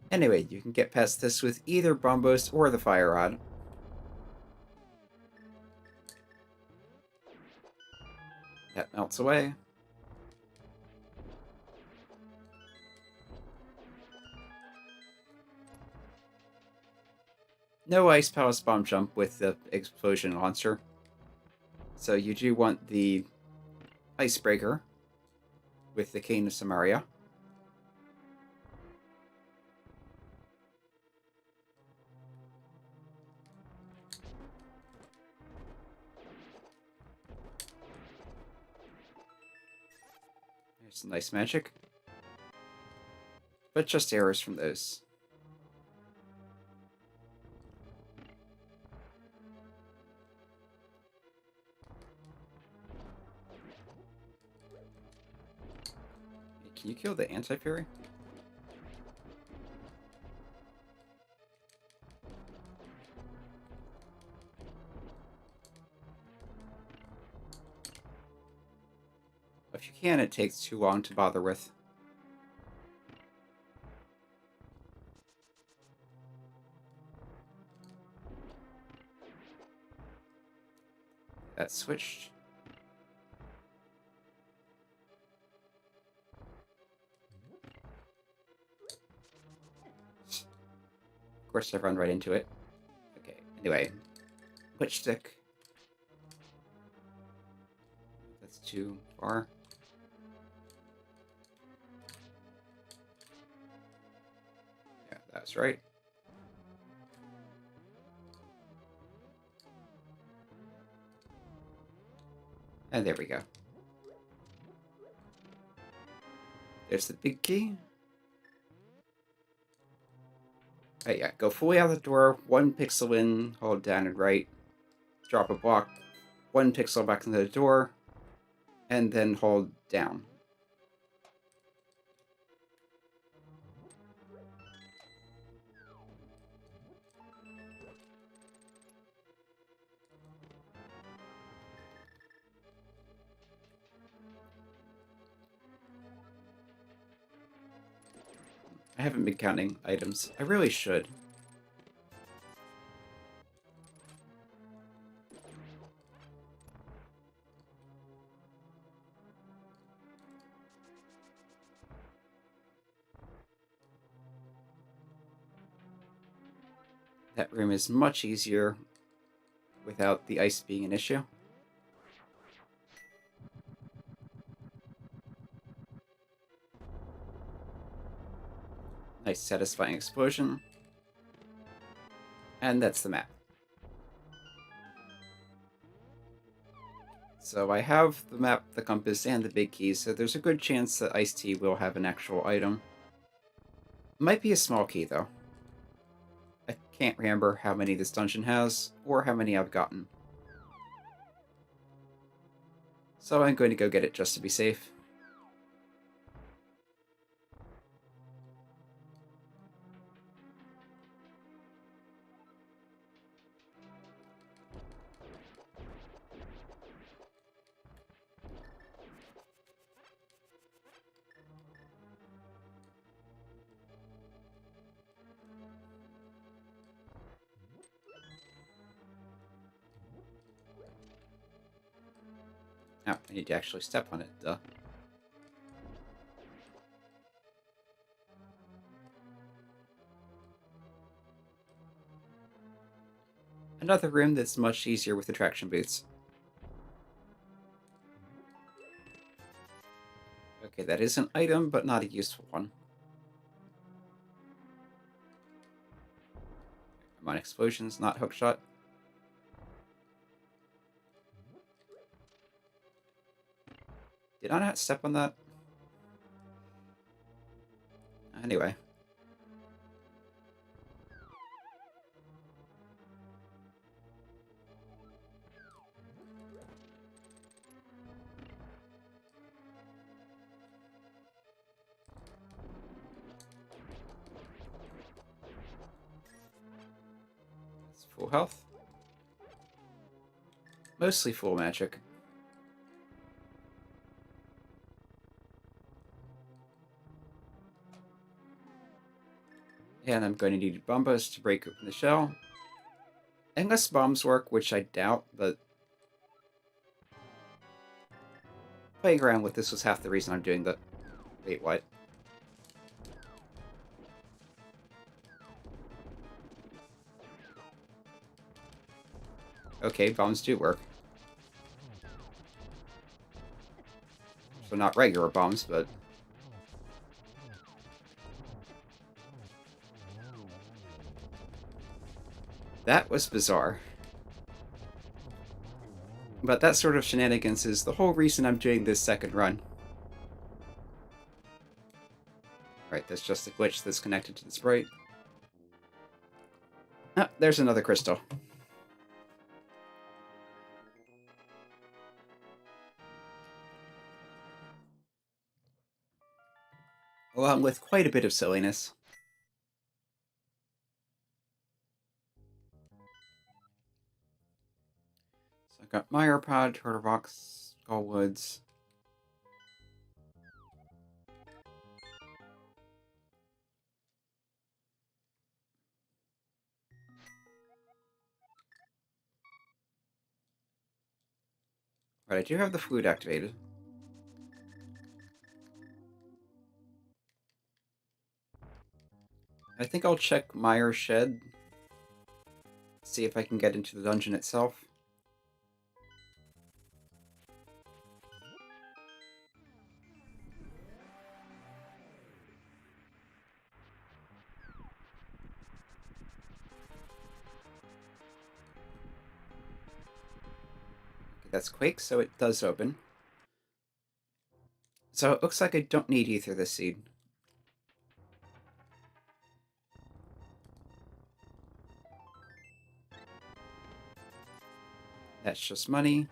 Anyway, you can get past this with either Bombos or the Fire Rod. That melts away. No Ice Palace Bomb Jump with the Explosion Launcher. So you do want the Icebreaker with the Cane of Samaria. There's some nice magic. But just errors from those. Can you kill the Anti-Fury? If you can, it takes too long to bother with. That switched. Of course, I run right into it. Okay, anyway. Witch Stick. That's too far. Yeah, that's right. And there we go. There's the big key. Right, yeah, go fully out the door, 1 pixel in, hold down and right, drop a block, 1 pixel back into the door, and then hold down. I haven't been counting items. I really should. That room is much easier without the ice being an issue. Nice satisfying explosion. And that's the map. So I have the map, the compass, and the big key, so there's a good chance that Ice-T will have an actual item. Might be a small key, though. I can't remember how many this dungeon has, or how many I've gotten. So I'm going to go get it just to be safe. Oh, I need to actually step on it, duh. Another room that's much easier with attraction boots. Okay, that is an item, but not a useful one. Come on, explosions, not hookshot. Did I not step on that? Anyway. It's full health. Mostly full magic. And I'm going to need bombas to break open the shell. Unless bombs work, which I doubt, but playing around with this was half the reason I'm doing that. Wait, what? Okay, bombs do work. So not regular bombs, but... That was bizarre. But that sort of shenanigans is the whole reason I'm doing this second run. Right, that's just a glitch that's connected to the sprite. Ah, there's another crystal. Along with quite a bit of silliness. So I've got Mire Pod, Turtle Rocks, Skullwoods. Right, I do have the flute activated. I think I'll check Mire's Shed. See if I can get into the dungeon itself. Okay, that's Quake, so it does open. So it looks like I don't need Ether this seed. That's just money.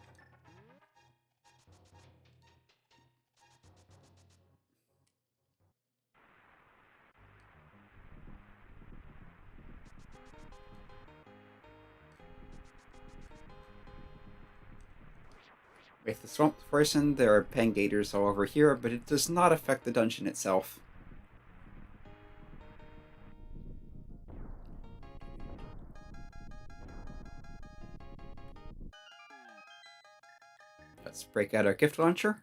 With the swamp person, there are pangators all over here, but it does not affect the dungeon itself. Let's break out our gift launcher.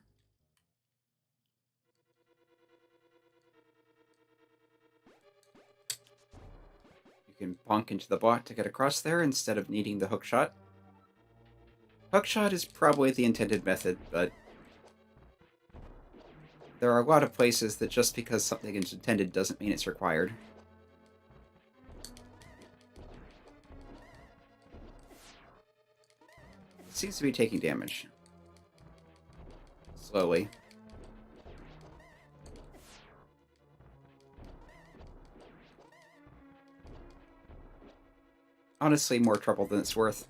You can bonk into the block to get across there instead of needing the hookshot. Hookshot is probably the intended method, but there are a lot of places that just because something is intended doesn't mean it's required. It seems to be taking damage. Slowly. Honestly, more trouble than it's worth.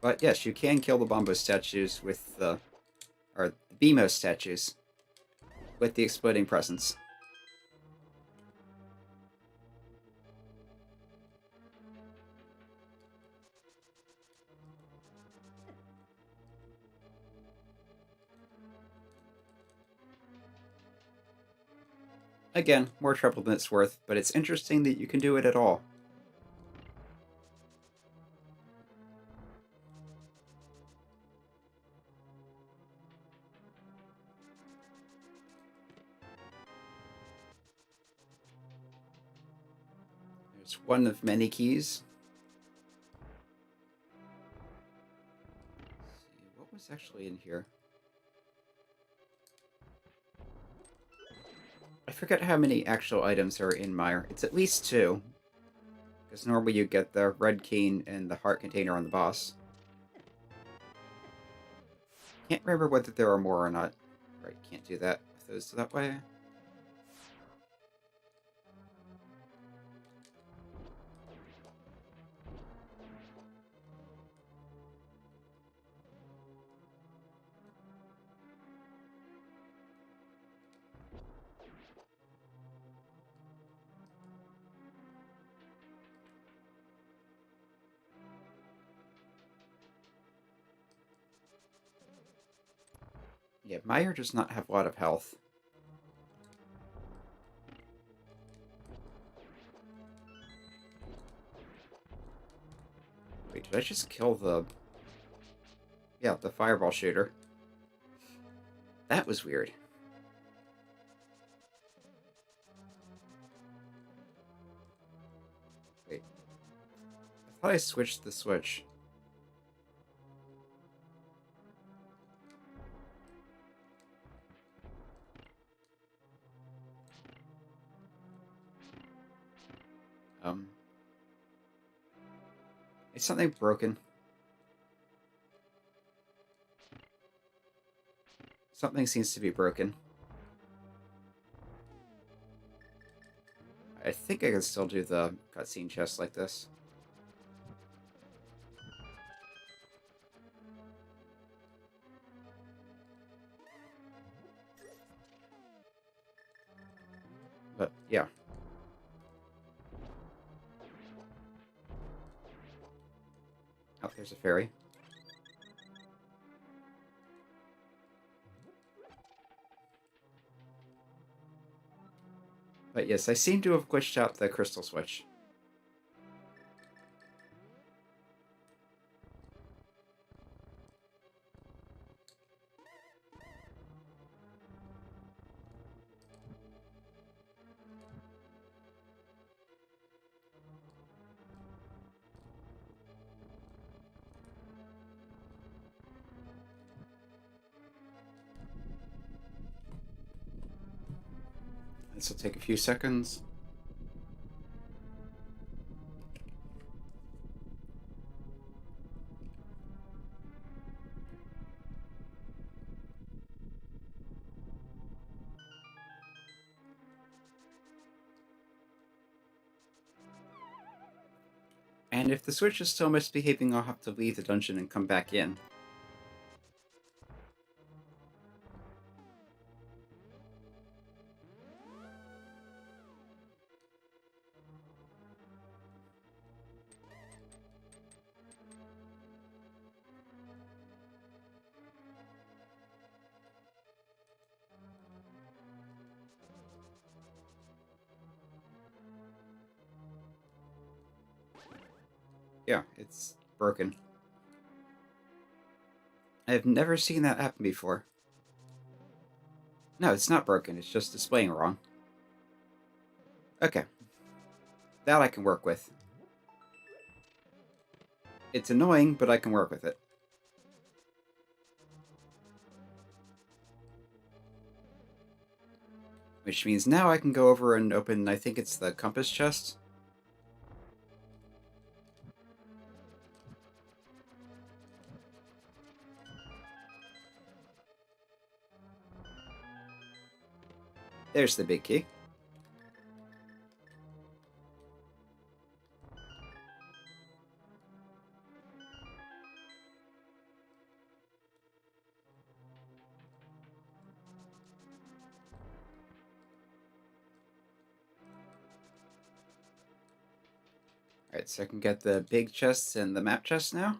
But yes, you can kill the Bombo statues with the... or the Bimo statues with the exploding presence. Again, more trouble than it's worth, but it's interesting that you can do it at all. There's one of many keys. Let's see, what was actually in here? I forget how many actual items are in Mire. It's at least 2. Because normally you get the red cane and the heart container on the boss. Can't remember whether there are more or not. Right, can't do that with those that way. Yeah, Mire does not have a lot of health. Wait, did I just kill the... yeah, the fireball shooter? That was weird. Wait. I thought I switched the switch. Is something broken? Something seems to be broken. I think I can still do the cutscene chest like this. But, yeah. Oh, there's a fairy. But yes, I seem to have glitched out the crystal switch. This will take a few seconds. And if the switch is still misbehaving, I'll have to leave the dungeon and come back in. Yeah, it's broken. I've never seen that happen before. No, it's not broken, it's just displaying wrong. Okay. That I can work with. It's annoying, but I can work with it. Which means now I can go over and open, I think it's the compass chest. There's the big key. Alright, so I can get the big chests and the map chest now.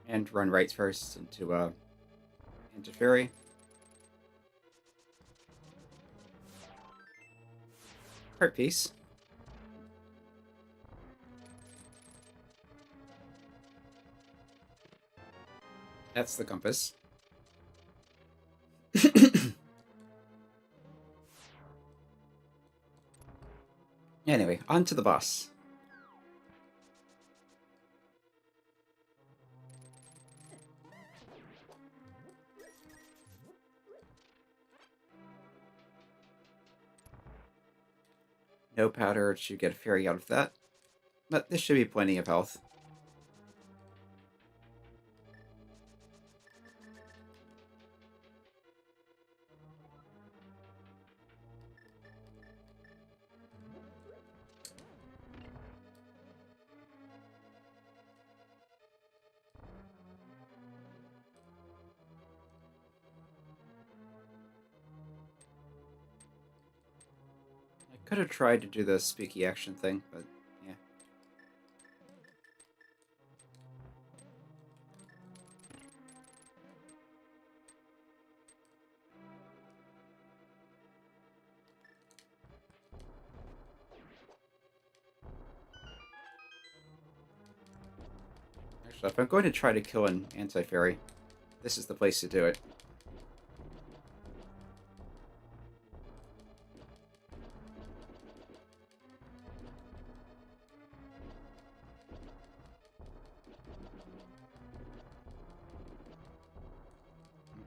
And run right first into Fairy. Heart piece. That's the compass. Anyway, on to the boss. No powder to get a fairy out of that. But this should be plenty of health. I could have tried to do the spooky action thing, but yeah. Actually, if I'm going to try to kill an anti-fairy, this is the place to do it.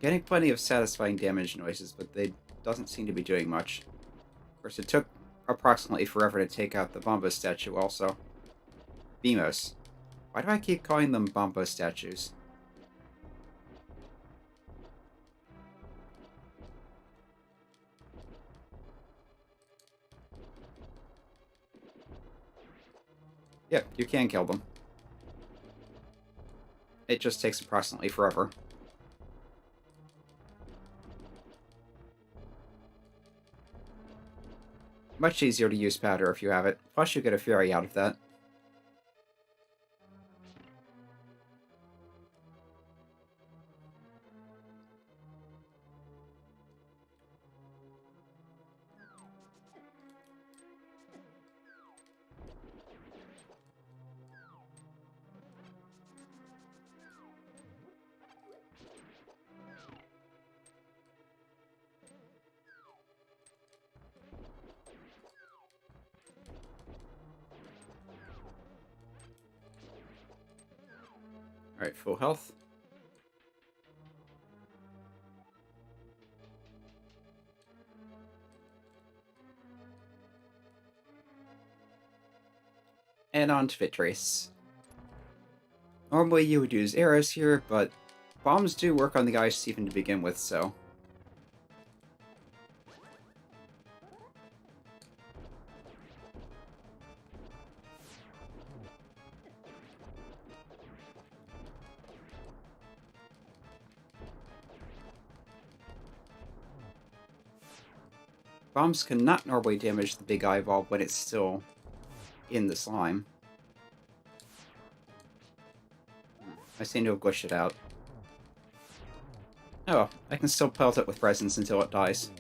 Getting plenty of satisfying damage noises, but they doesn't seem to be doing much. Of course, it took approximately forever to take out the Bombo statue also. Beamos. Why do I keep calling them Bombo statues? Yep, you can kill them. It just takes approximately forever. Much easier to use powder if you have it. Plus you get a fairy out of that. Alright, full health. And on to Vitrace. Normally you would use arrows here, but bombs do work on the ice even to begin with, so... Bombs cannot normally damage the big eyeball when it's still in the slime. I seem to have glitched it out. Oh, I can still pelt it with resins until it dies.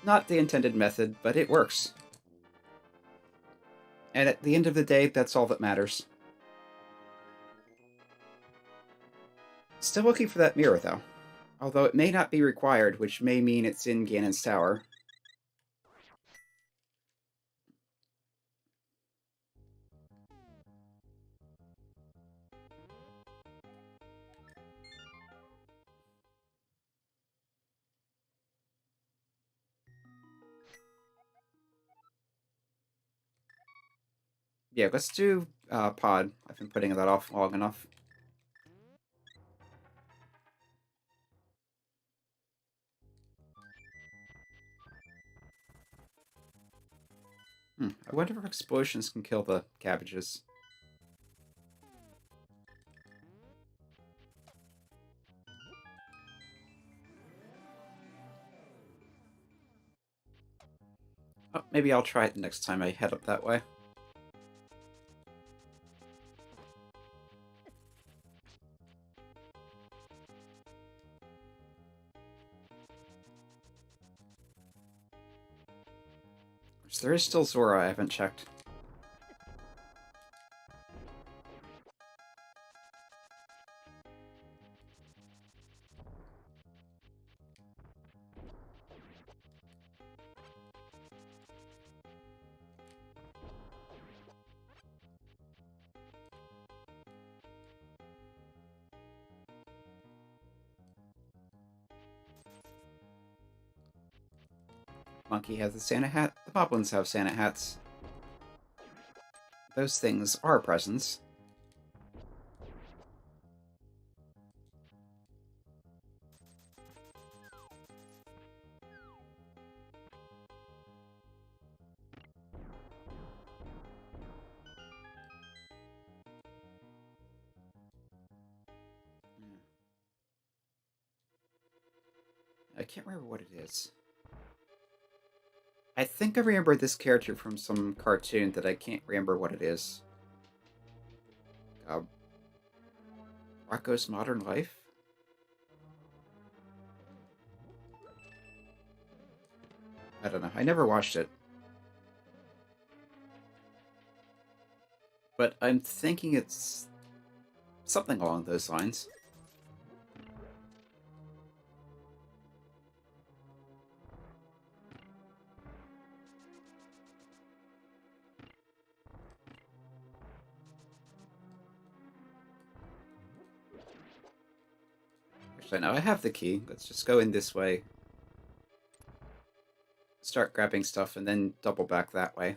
Not the intended method, but it works. And at the end of the day, that's all that matters. Still looking for that mirror, though. Although it may not be required, which may mean it's in Ganon's tower. Yeah, let's do Pod. I've been putting that off long enough. I wonder if explosions can kill the cabbages. Oh, maybe I'll try it the next time I head up that way. There is still Zora I haven't checked. Monkey has the Santa hat. The Moblins have Santa hats. Those things are presents. I can't remember what it is. I think I remember this character from some cartoon that I can't remember what it is. Rocco's Modern Life? I don't know. I never watched it. But I'm thinking it's something along those lines. Actually, no, I have the key. Let's just go in this way. Start grabbing stuff and then double back that way.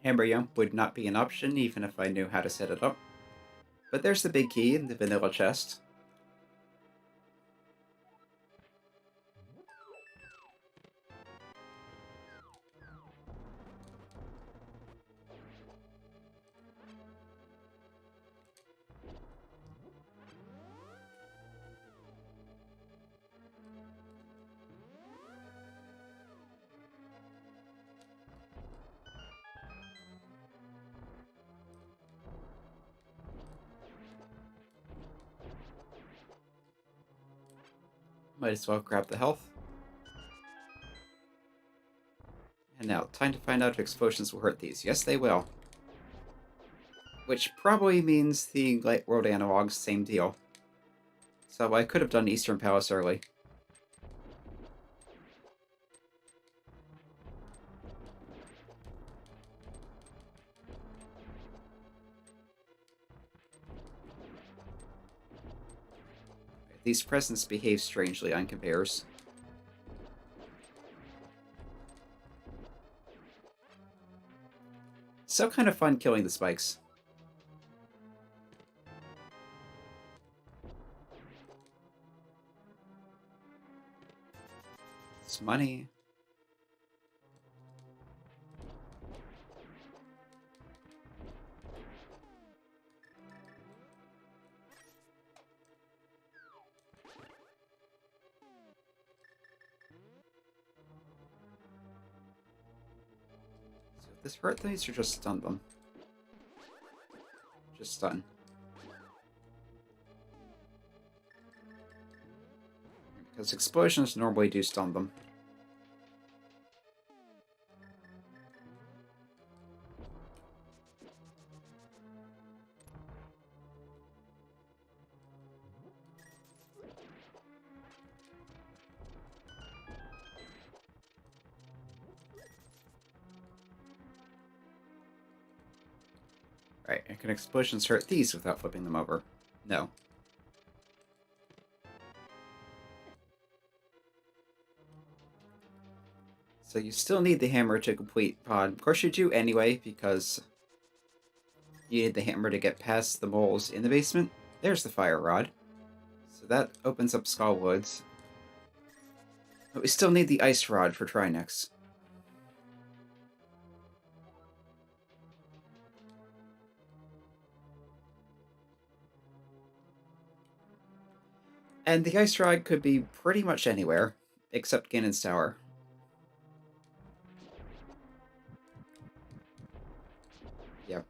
Hammer Jump would not be an option even if I knew how to set it up. But there's the big key in the vanilla chest. Might as well grab the health. And now, time to find out if explosions will hurt these. Yes, they will. Which probably means the Light World analogs, same deal. So I could have done Eastern Palace early. these presents behave strangely on conveyors. So kind of fun killing the spikes. It's money. So if this hurt these or just stun them? Just stun. Because explosions normally do stun them. Right, and can explosions hurt these without flipping them over? No. So you still need the hammer to complete pod. Of course you do anyway, because you need the hammer to get past the moles in the basement. There's the fire rod. So that opens up Skull Woods. But we still need the ice rod for Trinex. And the ice rod could be pretty much anywhere, except Ganon's Tower. Yeah.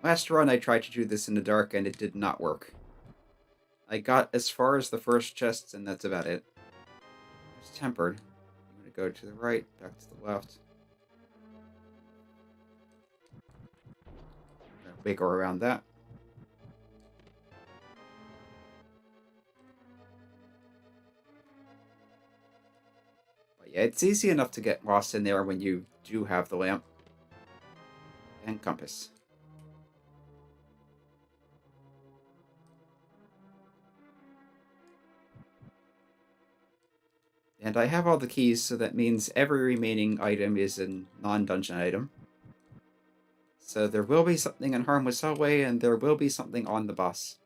Last run I tried to do this in the dark and it did not work. I got as far as the first chests and that's about it. It's tempered. I'm going to go to the right, back to the left. Wiggle around that. But yeah, it's easy enough to get lost in there when you do have the lamp. And compass. And I have all the keys, so that means every remaining item is a non-dungeon item. So there will be something in Harmless Hallway, and there will be something on the boss.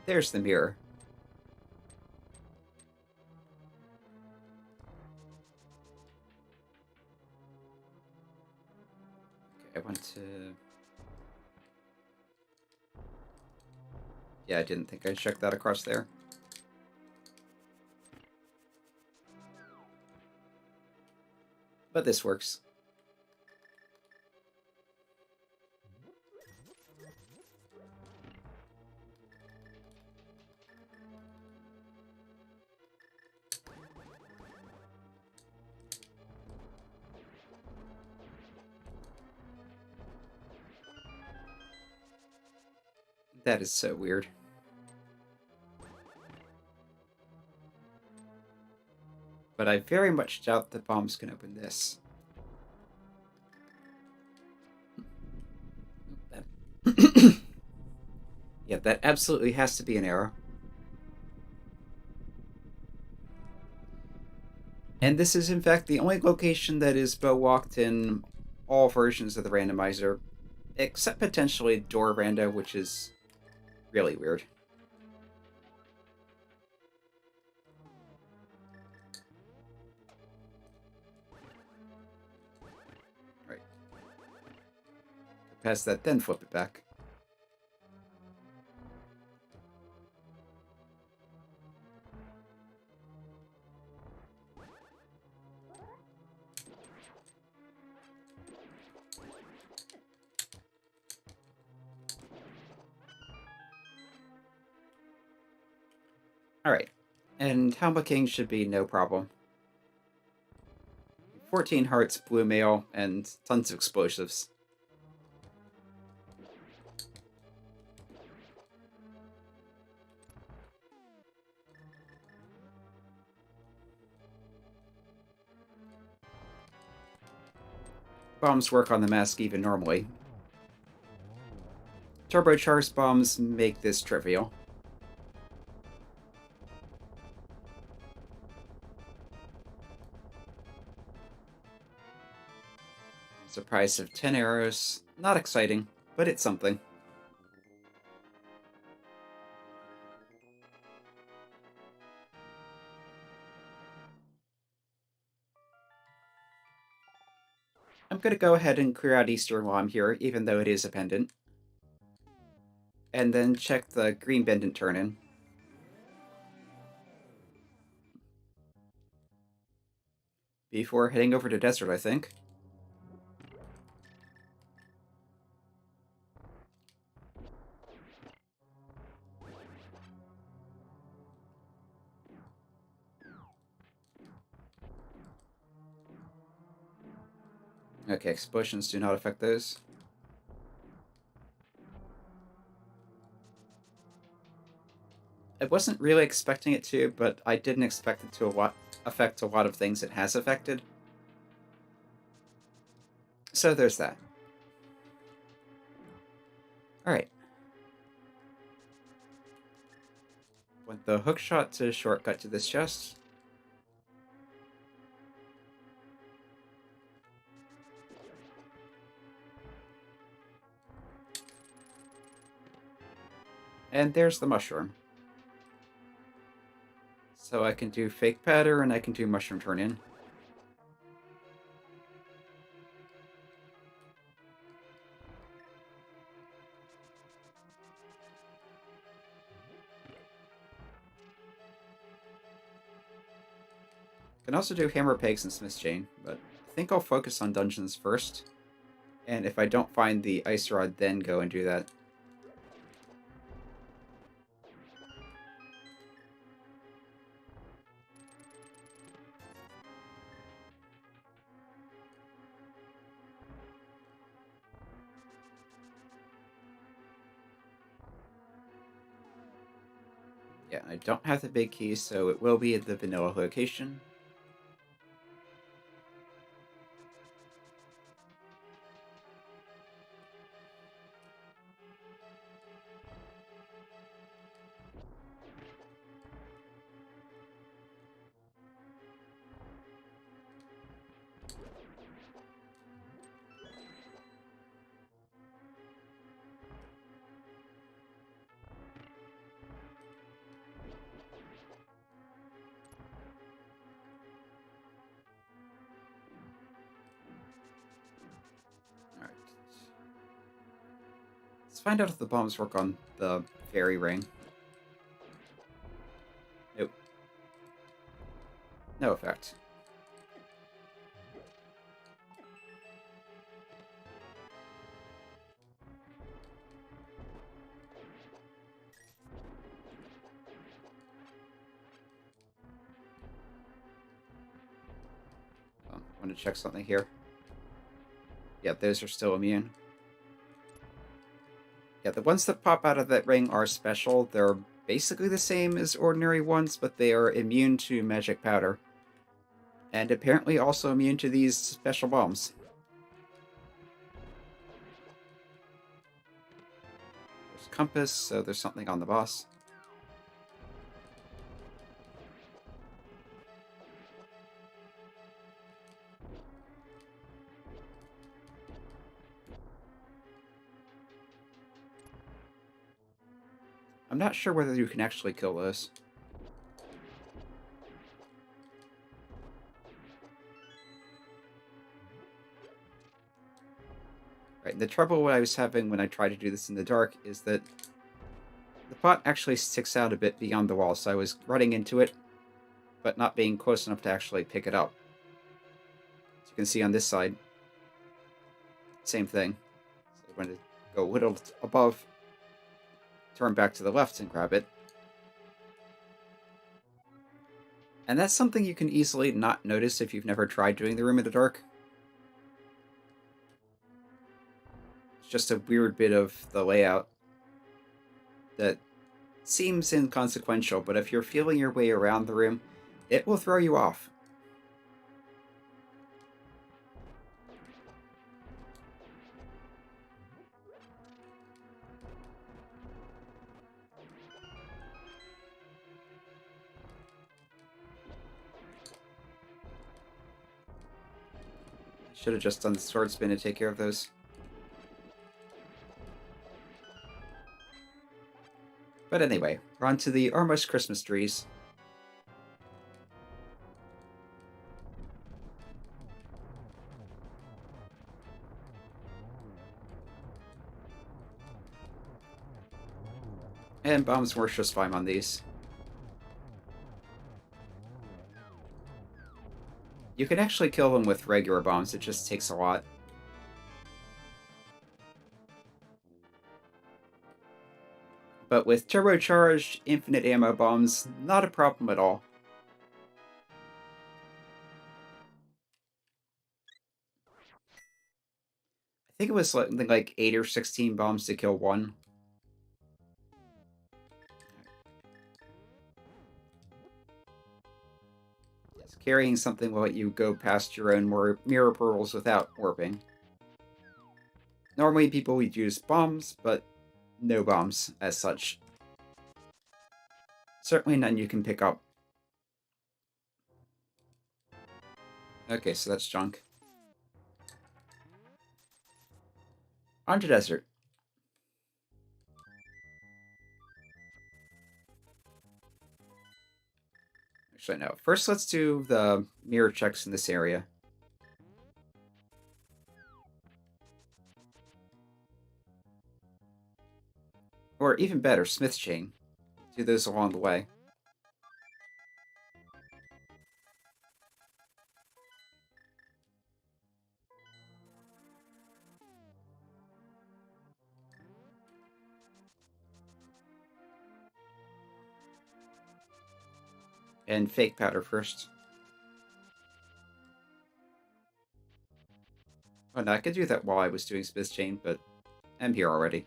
There's the mirror. Okay, I want to... Yeah, I didn't think I'd check that across there. But this works. That is so weird. But I very much doubt that bombs can open this. Yeah, that absolutely has to be an error. And this is, in fact, the only location that is bow-walked in all versions of the randomizer, except potentially Door Rando, which is really weird. Right. Past that, then flip it back. Alright, and Halma King should be no problem. 14 hearts, blue mail, and tons of explosives. bombs work on the mask even normally. Turbocharged bombs make this trivial. It's a price of 10 arrows. Not exciting, but it's something. I'm going to go ahead and clear out Eastern while I'm here, even though it is a pendant. And then check the green pendant turn-in. Before heading over to Desert, I think. Okay, explosions do not affect those. I wasn't really expecting it to, but I didn't expect it to affect a lot of things it has affected. So there's that. Alright. Want the hookshot to shortcut to this chest. And there's the mushroom. So I can do fake patter and I can do mushroom turn-in. Can also do hammer pegs and smith's chain, but I think I'll focus on dungeons first. And if I don't find the ice rod, then go and do that. Yeah, I don't have the big key, so it will be at the vanilla location. Alright. Let's find out if the bombs work on the fairy ring. Nope. No effect. I want to check something here. Yeah, those are still immune. Yeah, the ones that pop out of that ring are special. They're basically the same as ordinary ones, but they are immune to magic powder. And apparently also immune to these special bombs. There's compass, so there's something on the boss. I'm not sure whether you can actually kill those. Right, the trouble I was having when I tried to do this in the dark is that the pot actually sticks out a bit beyond the wall, so I was running into it, but not being close enough to actually pick it up. As you can see on this side, same thing. So I'm going to go a little above, turn back to the left and grab it. And that's something you can easily not notice if you've never tried doing the room in the dark. It's just a weird bit of the layout that seems inconsequential, but if you're feeling your way around the room, it will throw you off. Should have just done the sword spin to take care of those. But anyway, we're on to the almost Christmas trees. And bombs work just fine on these. You can actually kill them with regular bombs, it just takes a lot. But with turbocharged, infinite ammo bombs, not a problem at all. I think it was something like 8 or 16 bombs to kill one. Yes, carrying something will let you go past your own mirror portals without warping. Normally people would use bombs, but no bombs as such. Certainly none you can pick up. Okay, so that's junk. On to desert. Actually, no. First, let's do the mirror checks in this area. Or even better, smith chain. Do those along the way. And fake powder first. Oh no, I could do that while I was doing smith chain, but I'm here already.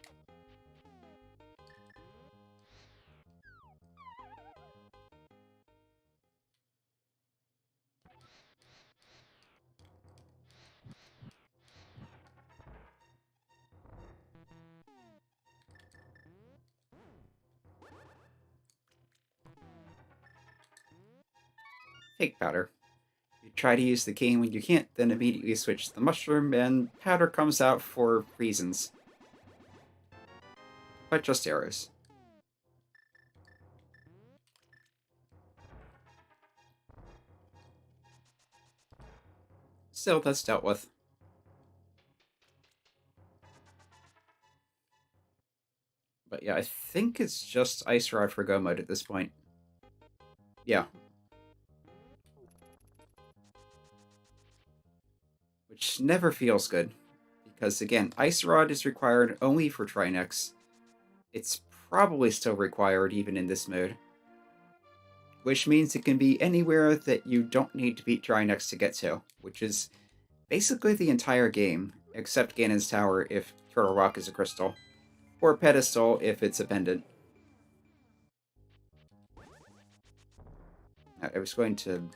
Fake powder. You try to use the cane when you can't, then immediately switch to the mushroom, and powder comes out for reasons. But just arrows. Still, that's dealt with. But yeah, I think it's just Ice Rod for Go mode at this point. Yeah. Which never feels good. Because again, Ice Rod is required only for Trinex. It's probably still required even in this mode. Which means it can be anywhere that you don't need to beat Trinex to get to. Which is basically the entire game, except Ganon's Tower if Turtle Rock is a crystal. Or Pedestal if it's a pendant. I was going to...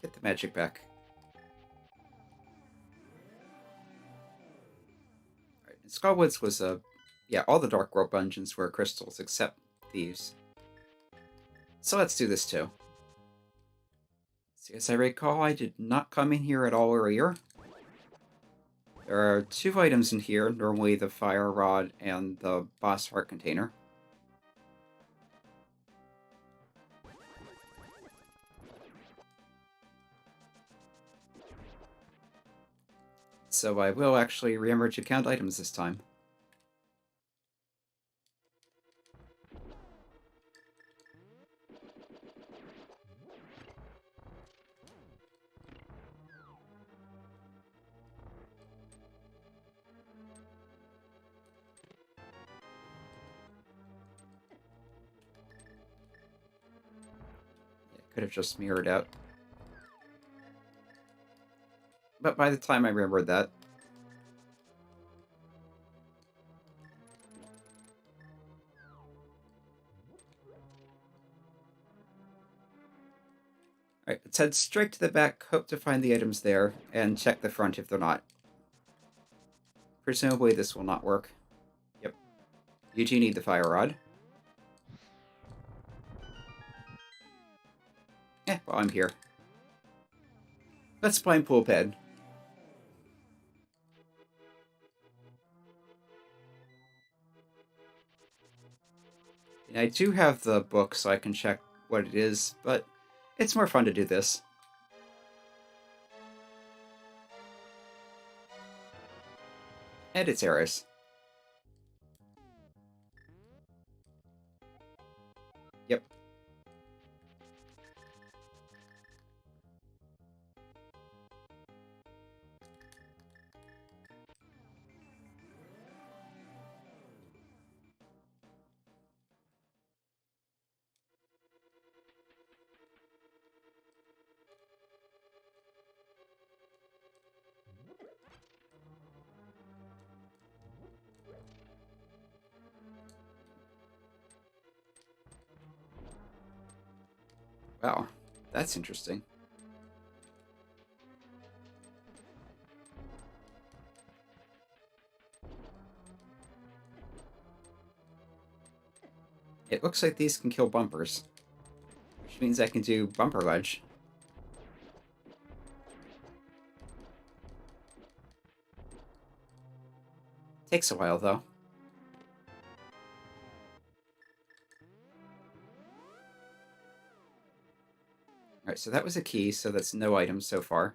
get the magic back. Alright, and Skullwoods was a... yeah, all the Dark World dungeons were crystals except thieves. So let's do this too. As I recall, I did not come in here at all earlier. There are 2 items in here, normally the fire rod and the boss heart container. So I will actually remember to count items this time. Could have just mirrored out. But by the time I remembered that... Alright, let's head straight to the back, hope to find the items there, and check the front if they're not. Presumably this will not work. Yep. You do need the fire rod. Well, I'm here. Let's find pool ped. And I do have the book, so I can check what it is, but it's more fun to do this. And it's arrows. Yep. Wow, that's interesting. It looks like these can kill bumpers, which means I can do bumper ledge. Takes a while, though. Alright, so that was a key, so that's no items so far.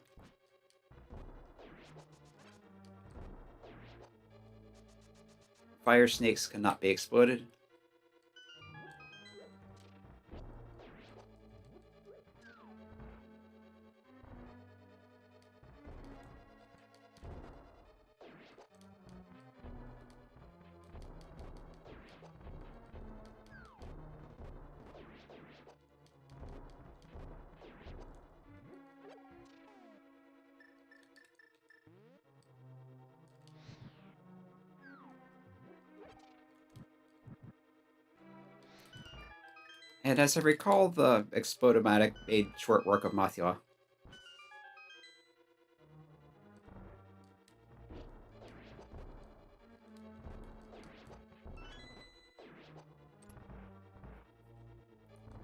Fire snakes cannot be exploded. And as I recall, the Explodomatic made short work of Mothula.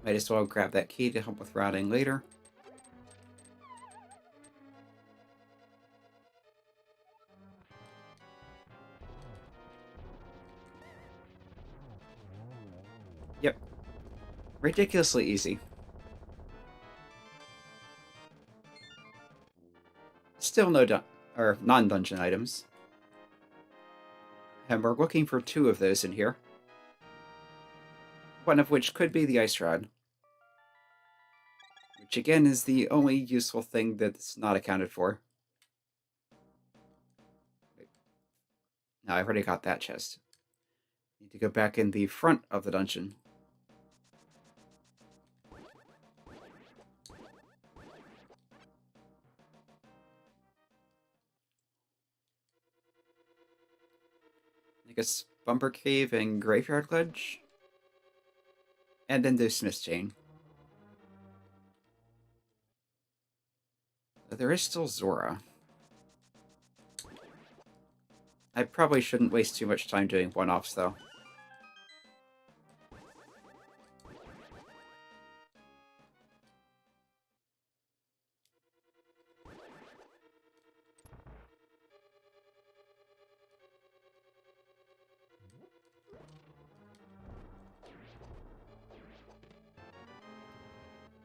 Might as well grab that key to help with routing later. Yep. Ridiculously easy. Still no non-dungeon items. And we're looking for 2 of those in here. One of which could be the ice rod. Which again is the only useful thing that's not accounted for. No, I've already got that chest. Need to go back in the front of the dungeon. I guess Bumper Cave and Graveyard Ledge. And then there's Smith's Chain. There is still Zora. I probably shouldn't waste too much time doing one-offs, though.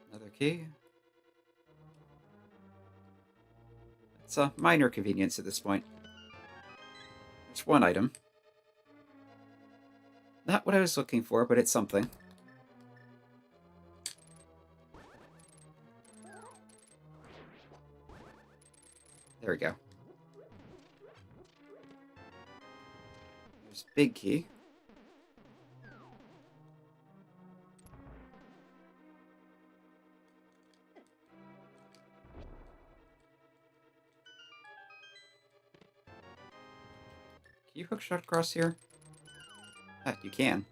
Another key. It's a minor convenience at this point. It's one item. Not what I was looking for, but it's something. There we go. There's big key. Can you hook shot across here? Ah, you can.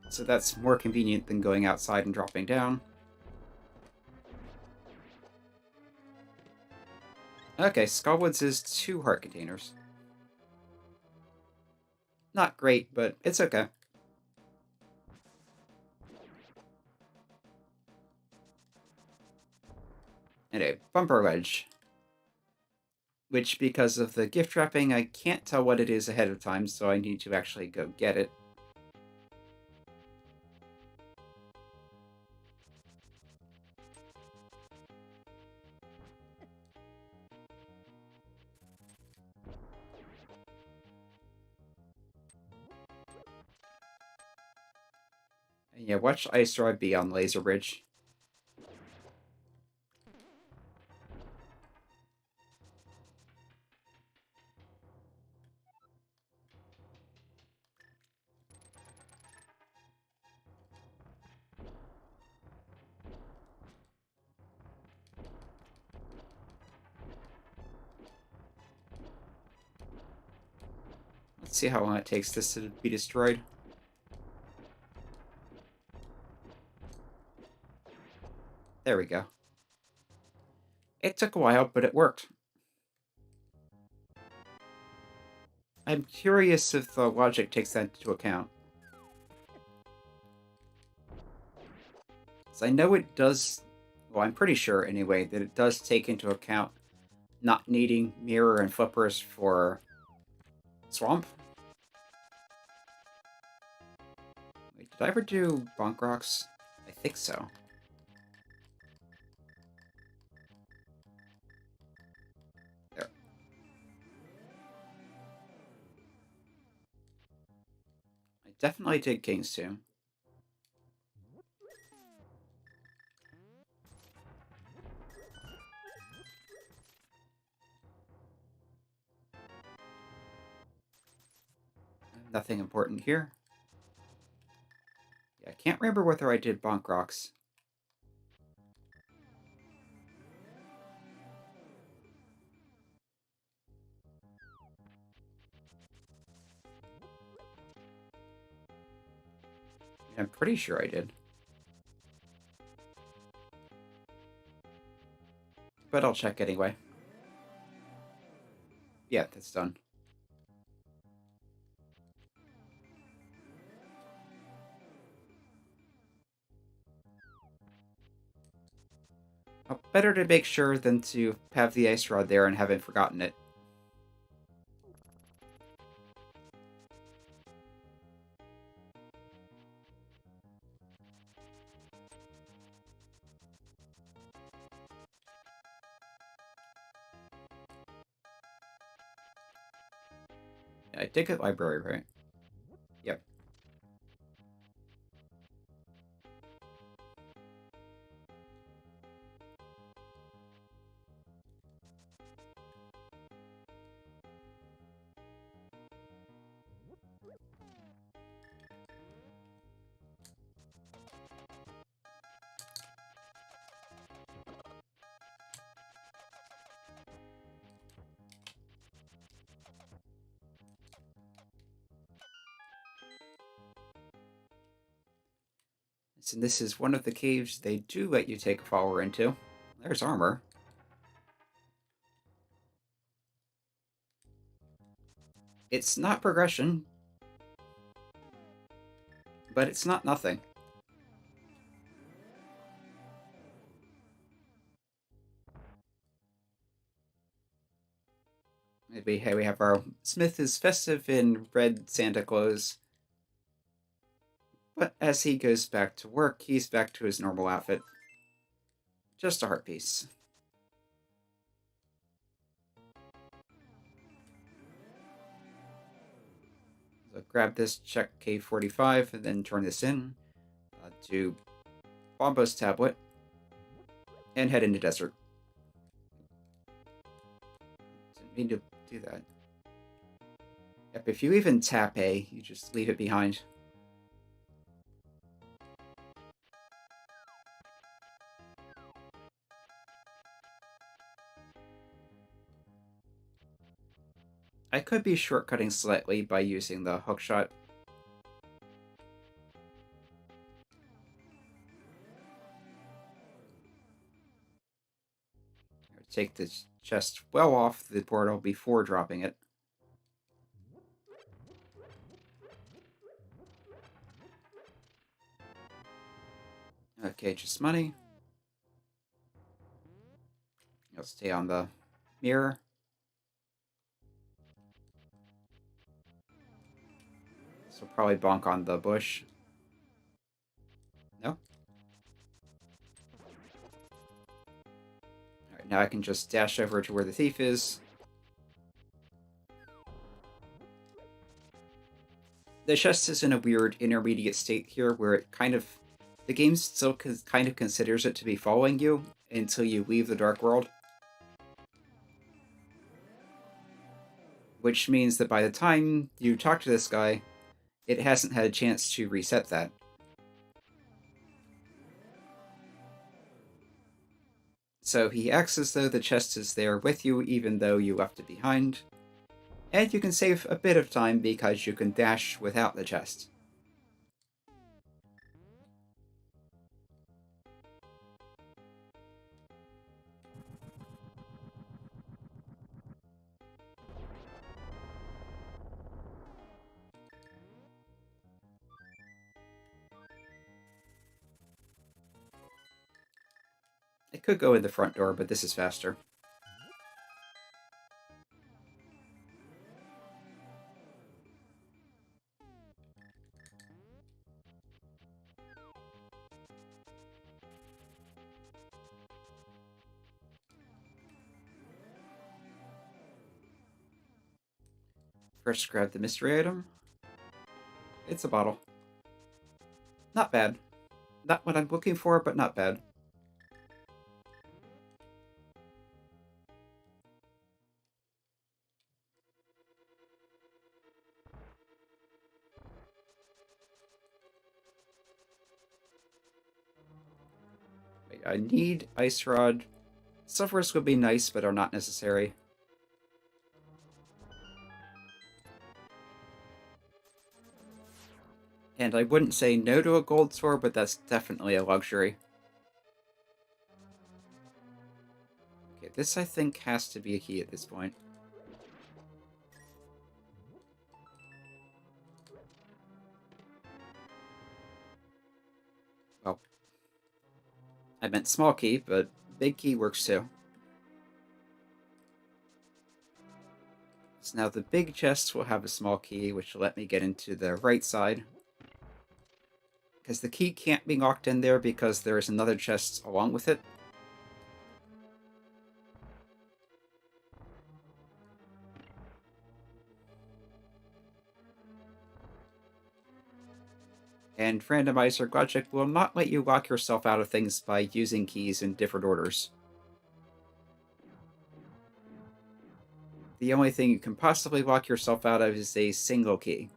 So that's more convenient than going outside and dropping down. Okay, Skullwoods is 2 heart containers. Not great, but it's okay. Anyway, bumper wedge. Which, because of the gift wrapping, I can't tell what it is ahead of time, so I need to actually go get it. And yeah, watch Ice Rod be on Laser Bridge. Let's see how long it takes this to be destroyed. There we go. It took a while, but it worked. I'm curious if the logic takes that into account. So I know it does, well, I'm pretty sure anyway, that it does take into account not needing mirror and flippers for Swamp. Wait, did I ever do Bonk Rocks? I think so. There. I definitely did King's Tomb. Nothing important here. Yeah, I can't remember whether I did Bonk Rocks. I'm pretty sure I did. But I'll check anyway. Yeah, that's done. Better to make sure than to have the ice rod there and haven't forgotten it. I did get library, right? Yep. And this is one of the caves they do let you take a follower into. There's armor. It's not progression, but it's not nothing. Maybe hey, we have our Smith is festive in red Santa clothes. But as he goes back to work, he's back to his normal outfit. Just a heart piece. So grab this, check K45, and then turn this in to Bombo's tablet, and head into desert. Didn't need to do that. Yep, if you even tap A, you just leave it behind. I could be shortcutting slightly by using the hookshot. Take the chest well off the portal before dropping it. Okay, just money. I'll stay on the mirror. So probably bonk on the bush. No? Alright, now I can just dash over to where the thief is. The chest is in a weird intermediate state here where it kind of... The game still kind of considers it to be following you until you leave the Dark World. Which means that by the time you talk to this guy, it hasn't had a chance to reset that. So he acts as though the chest is there with you even though you left it behind. And you can save a bit of time because you can dash without the chest. I could go in the front door, but this is faster. First, grab the mystery item. It's a bottle. Not bad. Not what I'm looking for, but not bad. Wait, I need Ice Rod. Suffers would be nice, but are not necessary. And I wouldn't say no to a gold sword, but that's definitely a luxury. Okay, this I think has to be a key at this point. Well, I meant small key, but big key works too. So now the big chest will have a small key, which will let me get into the right side. Because the key can't be locked in there because there is another chest along with it. And Randomizer logic will not let you lock yourself out of things by using keys in different orders. The only thing you can possibly lock yourself out of is a single key.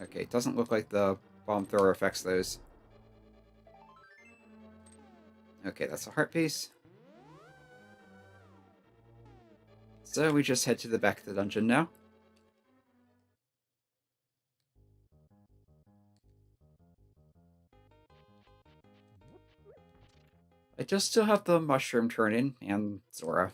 Okay, it doesn't look like the bomb thrower affects those. Okay, that's a heart piece. So we just head to the back of the dungeon now. I just still have the mushroom turn in and Zora.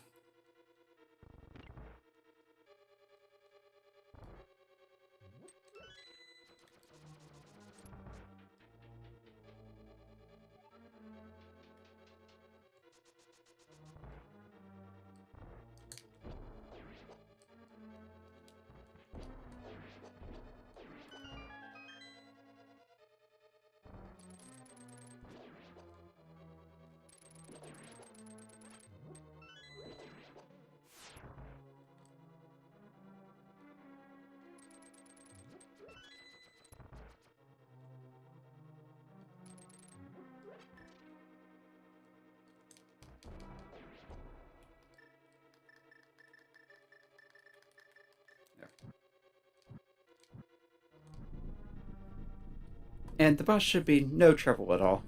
And the boss should be no trouble at all.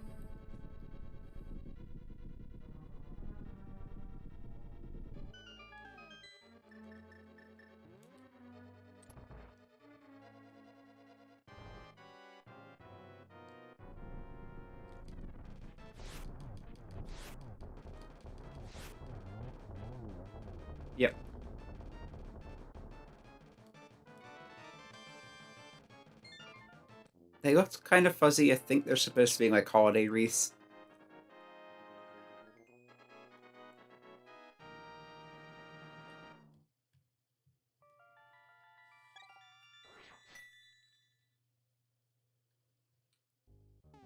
They looked kind of fuzzy. I think they're supposed to be like holiday wreaths.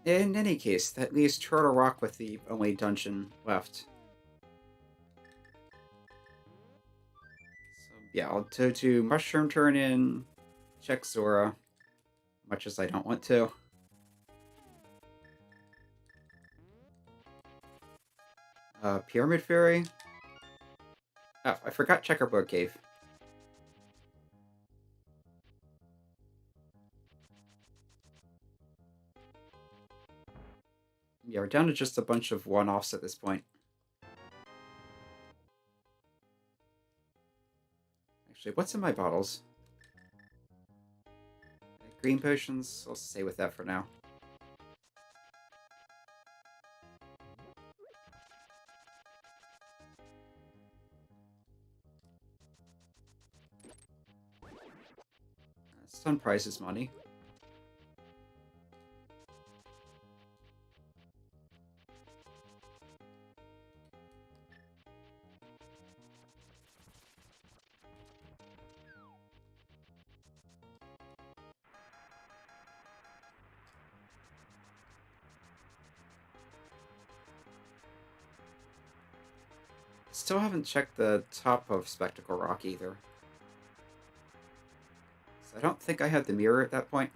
In any case, that leaves Turtle Rock with the only dungeon left. So yeah, I'll go to Mushroom Turn In, check Zora, much as I don't want to. Pyramid Fairy. Oh, I forgot Checkerboard Cave. Yeah, we're down to just a bunch of one-offs at this point. Actually, what's in my bottles? Green potions? I'll stay with that for now. Stun prize is money. Still haven't checked the top of Spectacle Rock either. So I don't think I had the mirror at that point.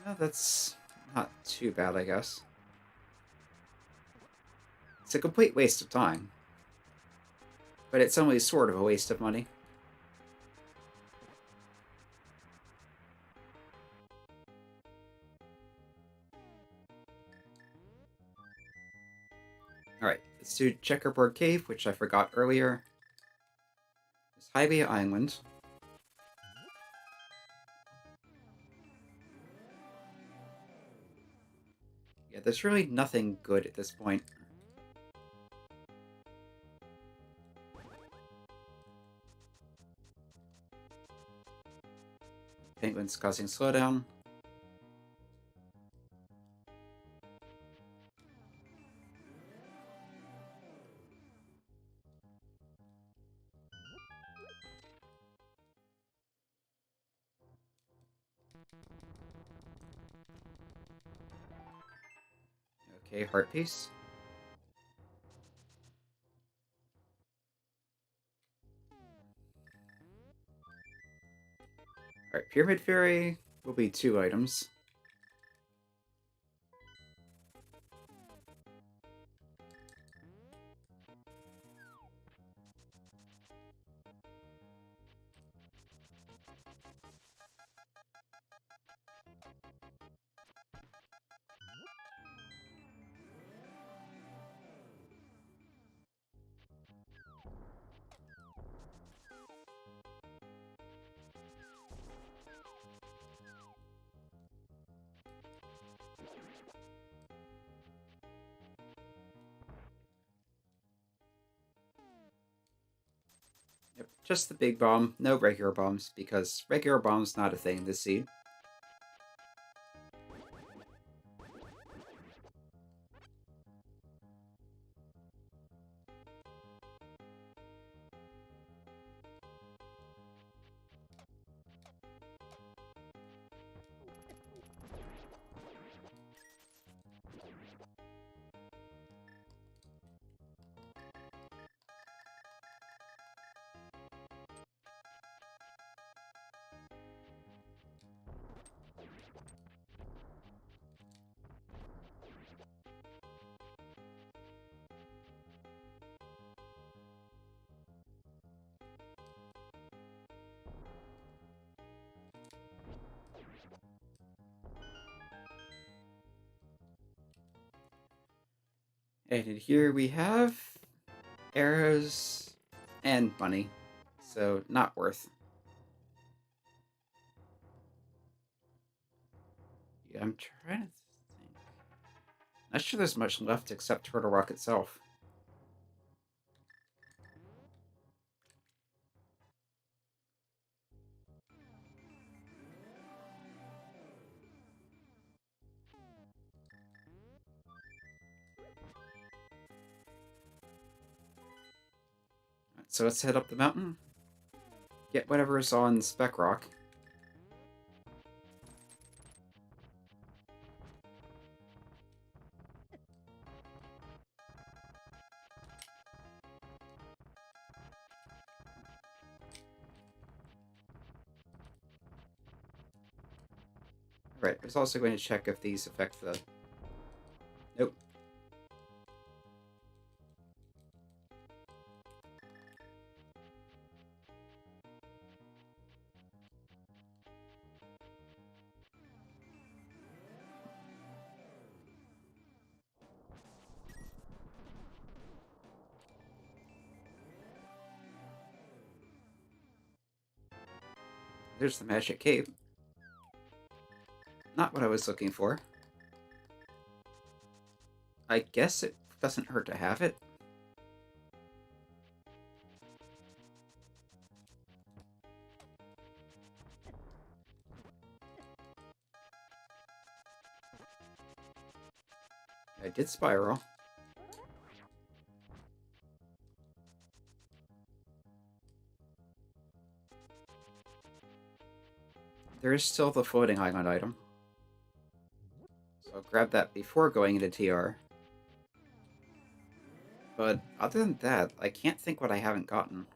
No, that's not too bad, I guess. It's a complete waste of time. But it's only sort of a waste of money. Alright, let's do Checkerboard Cave, which I forgot earlier. There's Highway Island. Yeah, there's really nothing good at this point. Penguins causing slowdown. Okay, heart piece. Alright, Pyramid Fairy will be 2 items. Yep, just the big bomb, no regular bombs, because regular bomb's not a thing in this seed. And in here we have arrows and money, so not worth. Yeah, I'm trying to think. Not sure there's much left except Turtle Rock itself. So let's head up the mountain. Get whatever is on Spec Rock. Right, I was also going to check if these affect the... Nope. There's the magic cape. Not what I was looking for. I guess it doesn't hurt to have it. I did spiral. There is still the floating island item. So I'll grab that before going into TR. But other than that, I can't think what I haven't gotten.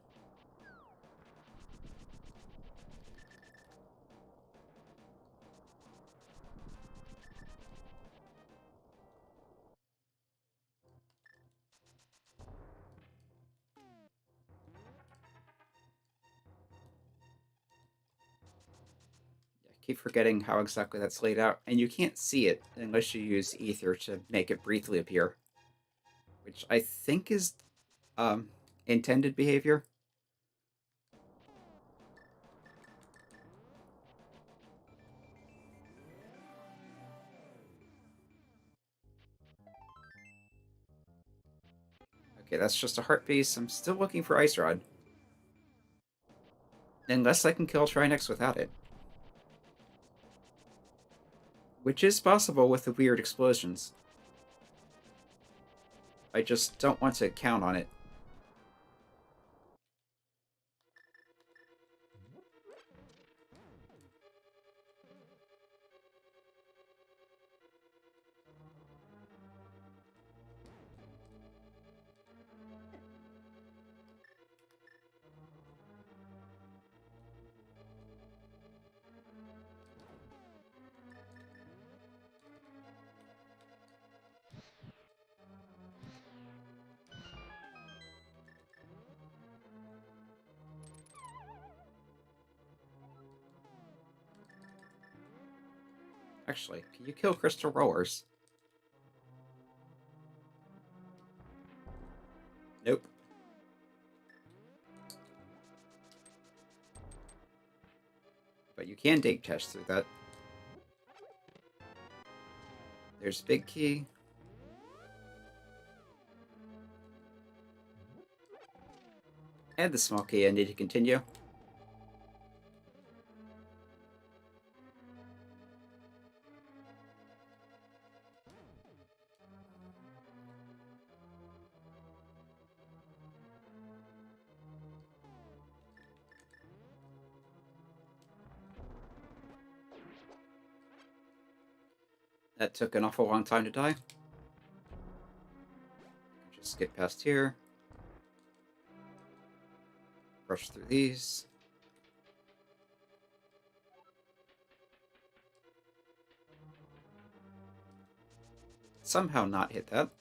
I keep forgetting how exactly that's laid out, and you can't see it unless you use ether to make it briefly appear. Which I think is intended behavior. Okay, that's just a heart piece. I'm still looking for Ice Rod. Unless I can kill Trinex without it. Which is possible with the weird explosions. I just don't want to count on it. Actually, can you kill Crystal Rollers? Nope. But you can dig test through that. There's Big Key. And the small key I need to continue. That took an awful long time to die. Just skip past here. Brush through these. Somehow not hit that.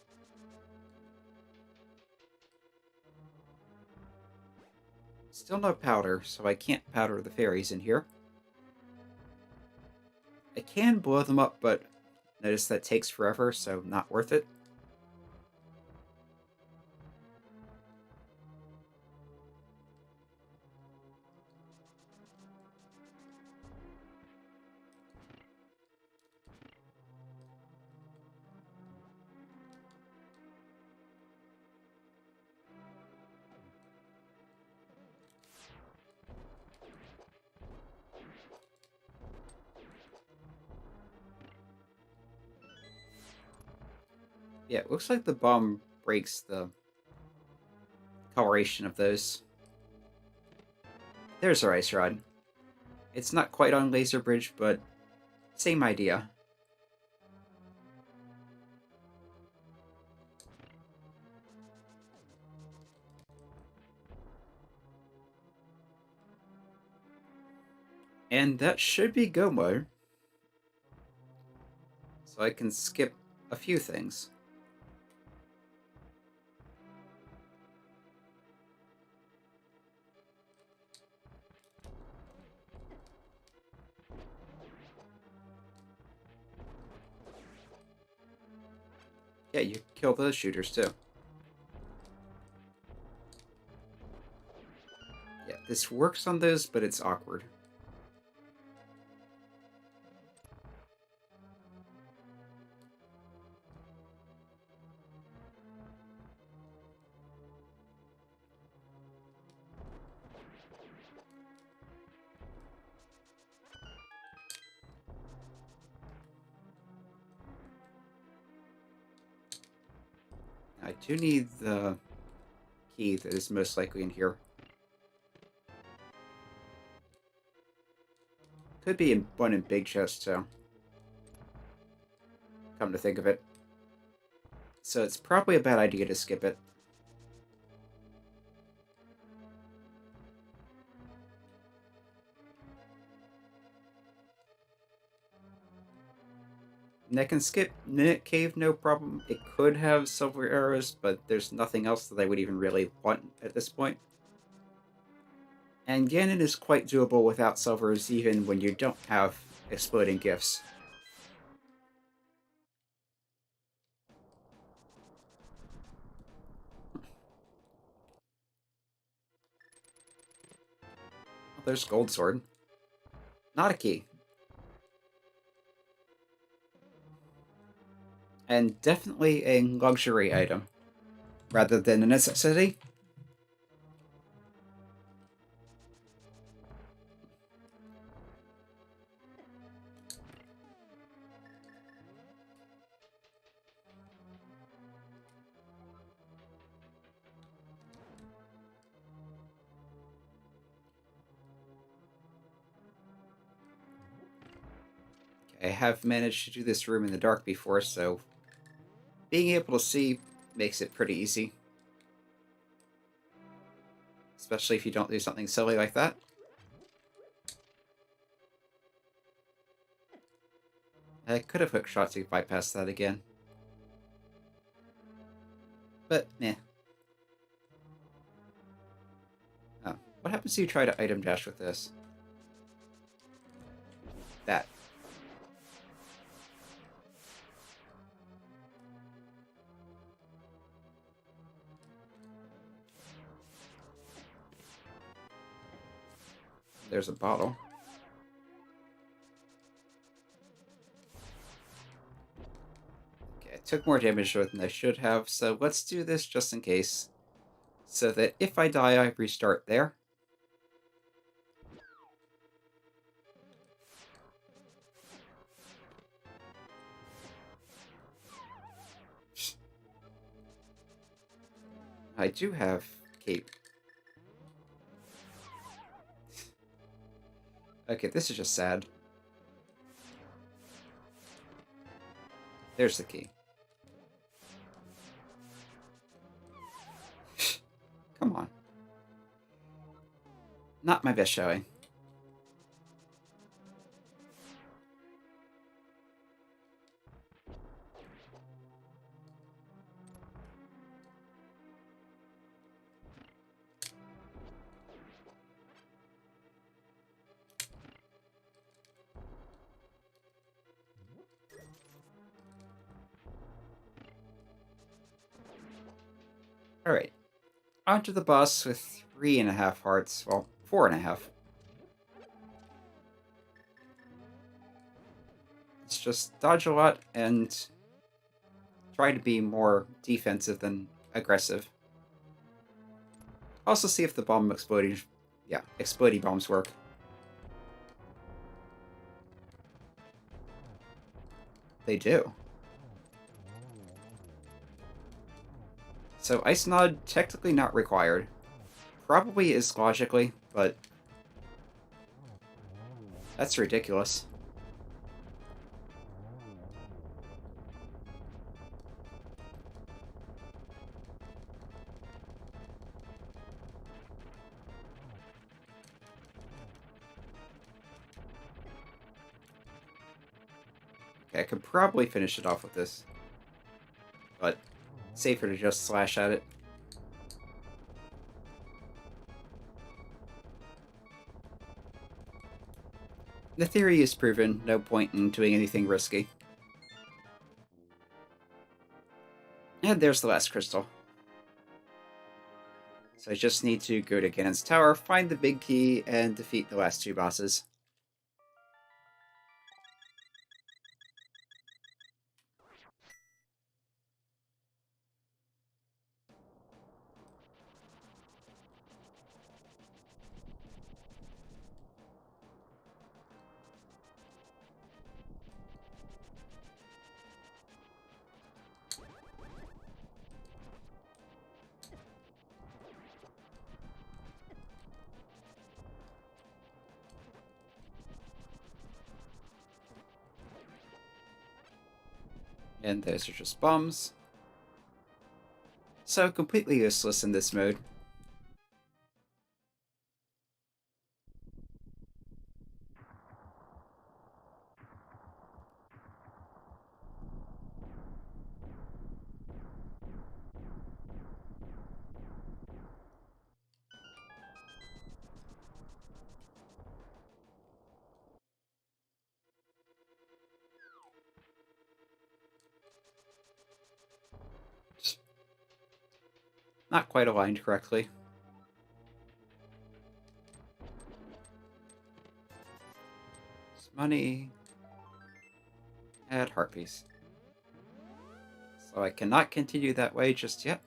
Still no powder, so I can't powder the fairies in here. I can blow them up, but notice that takes forever, so not worth it. Yeah, it looks like the bomb breaks the coloration of those. There's our ice rod. It's not quite on Laser Bridge, but same idea. And that should be go mode. So I can skip a few things. Yeah, you kill those shooters too. Yeah, this works on those, but it's awkward. I do need the key that is most likely in here. Could be in one in big chest too. Come to think of it. So it's probably a bad idea to skip it. And I can skip Minute Cave, no problem. It could have silver arrows, but there's nothing else that I would even really want at this point. And Ganon is quite doable without silvers, even when you don't have exploding gifts. Oh, there's Gold Sword. Not a key. And definitely a luxury item, rather than a necessity. I have managed to do this room in the dark before, so being able to see makes it pretty easy. Especially if you don't do something silly like that. I could have hooked shots to bypass that again. But, meh. Oh, what happens if you try to item dash with this? That. There's a bottle. Okay, I took more damage than I should have, so let's do this just in case. So that if I die, I restart there. I do have cape. Okay, this is just sad. There's the key. Come on. Not my best showing. Alright. Onto the boss with 3.5 hearts. Well, 4.5. It's just dodge a lot and try to be more defensive than aggressive. Also see if the bomb exploding... Yeah, exploding bombs work. They do. So Ice Nod, technically not required. Probably is logically, but that's ridiculous. Okay, I could probably finish it off with this, but safer to just slash at it. The theory is proven, no point in doing anything risky. And there's the last crystal. So I just need to go to Ganon's tower, find the big key, and defeat the last two bosses. And those are just bombs. So completely useless in this mode. Not quite aligned correctly. Money. Add heart piece. So I cannot continue that way just yet.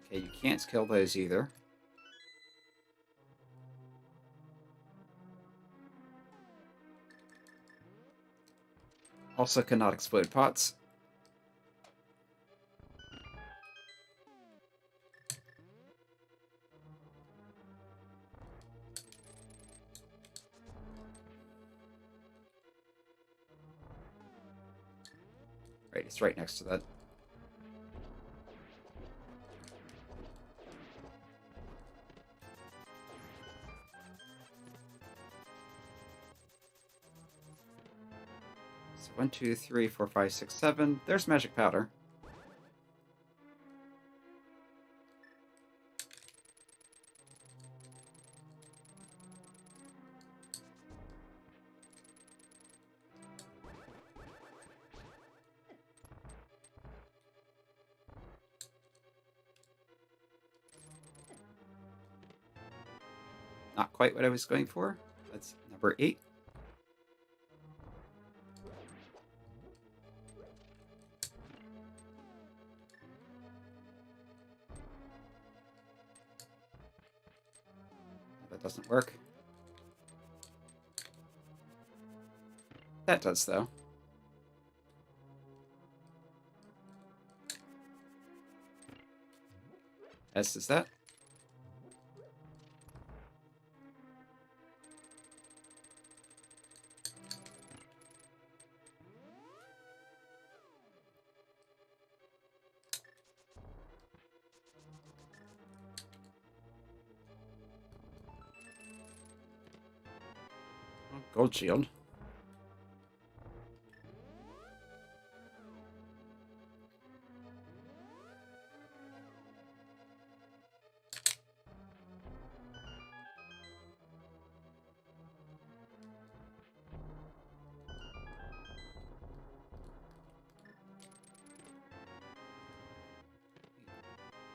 Okay, you can't kill those either. Also cannot explode pots. Right, it's right next to that. So 1, 2, 3, 4, 5, 6, 7. There's magic powder. Not quite what I was going for. That's number 8. That doesn't work. That does, though. As does that. Oh, gold shield.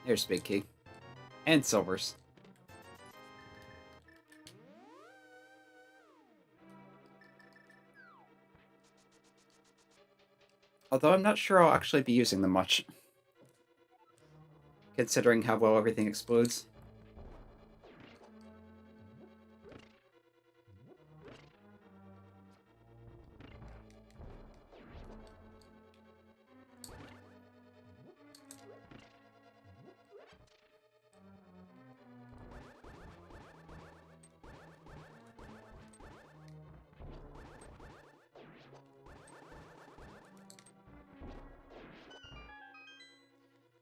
There's big key. And silvers. Although I'm not sure I'll actually be using them much, considering how well everything explodes.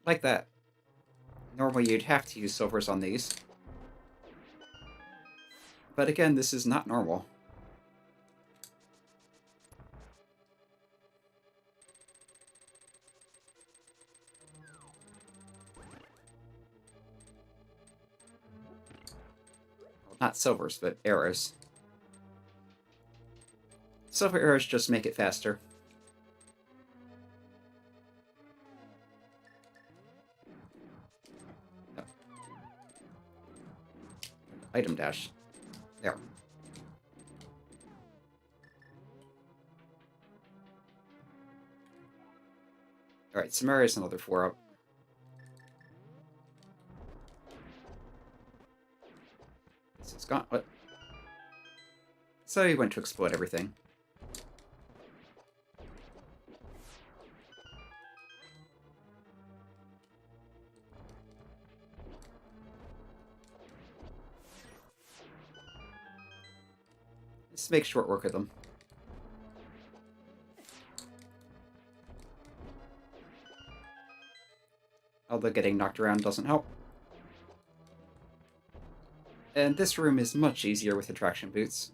Like that. Normally you'd have to use silvers on these. But again, this is not normal. Well, not silvers, but arrows. Silver arrows just make it faster. Oh. Item dash. There. Alright, Samaria's another 4-up. This is gone. What? So he went to explode everything. Let's make short work of them. Although getting knocked around doesn't help. And this room is much easier with attraction boots.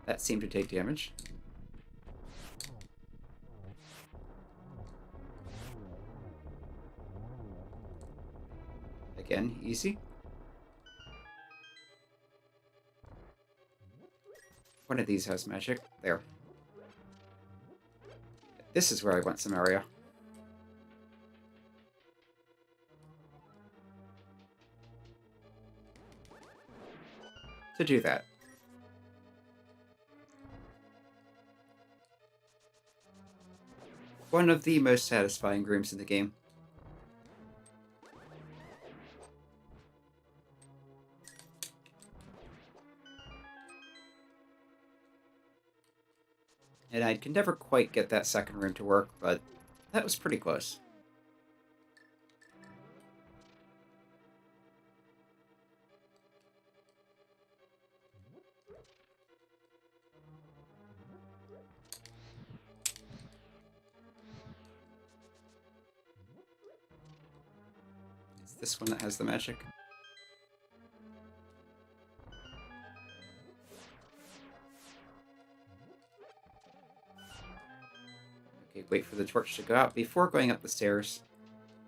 That seemed to take damage. Again, easy. One of these has magic. There. This is where I want some area. To do that. One of the most satisfying rooms in the game. And I can never quite get that second room to work, but that was pretty close. It's this one that has the magic. Wait for the torch to go out before going up the stairs.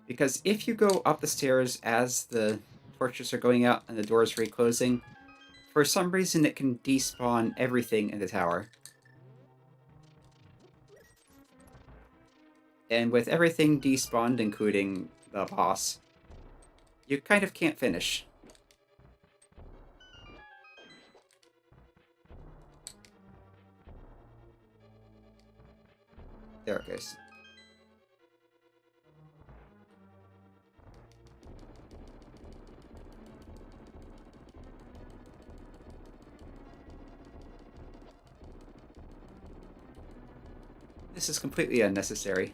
Because if you go up the stairs as the torches are going out and the doors reclosing, for some reason it can despawn everything in the tower. And with everything despawned, including the boss, you kind of can't finish. There it goes. This is completely unnecessary.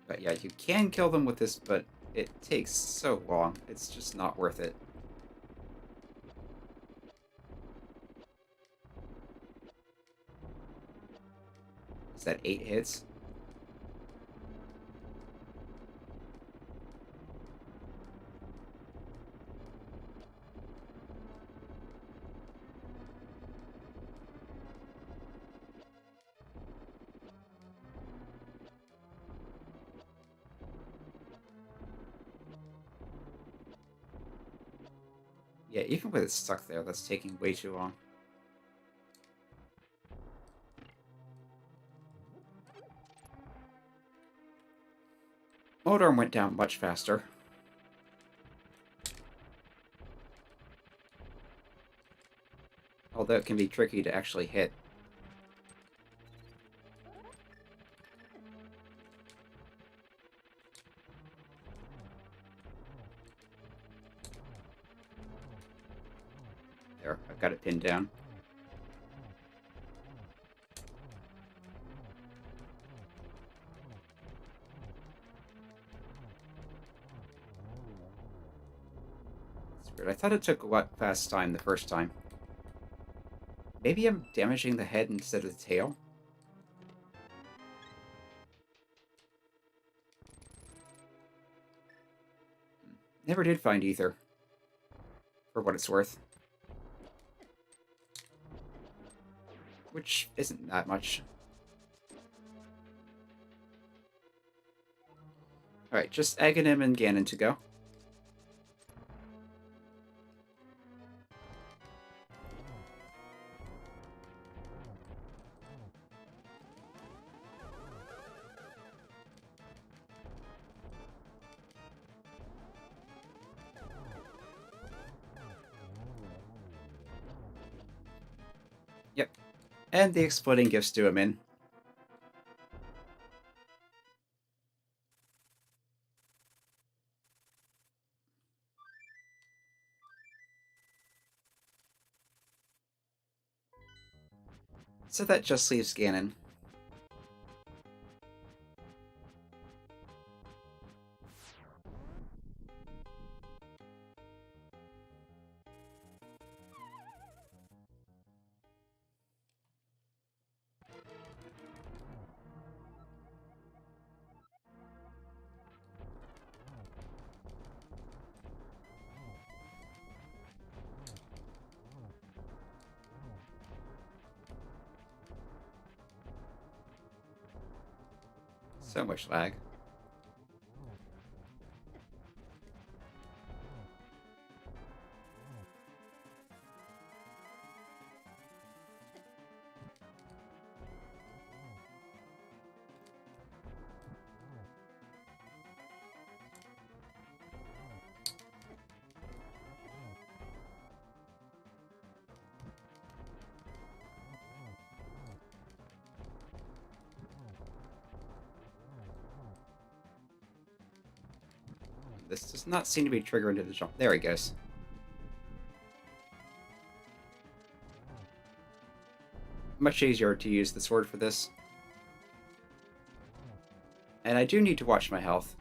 But yeah, you can kill them with this, but it takes so long. It's just not worth it. Is that 8 hits? Yeah, even with it stuck there, that's taking way too long. Motorarm went down much faster. Although it can be tricky to actually hit. There, I've got it pinned down. but I thought it took a lot fast time the first time. Maybe I'm damaging the head instead of the tail? Never did find ether, for what it's worth. Which isn't that much. Alright, just Aghanim and Ganon to go. Yep. And the exploding gifts do him in. So that just leaves Ganon. So much lag. This does not seem to be triggering to the jump. There he goes. Much easier to use the sword for this. And I do need to watch my health.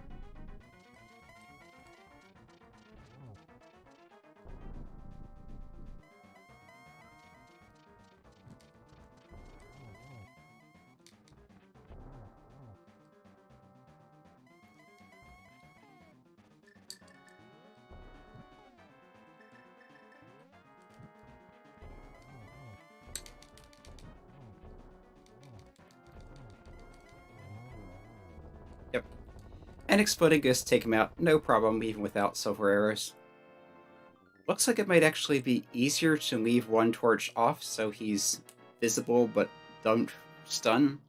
Yep. And exploding ghosts take him out, no problem, even without silver arrows. Looks like it might actually be easier to leave one torch off so he's visible but don't stun.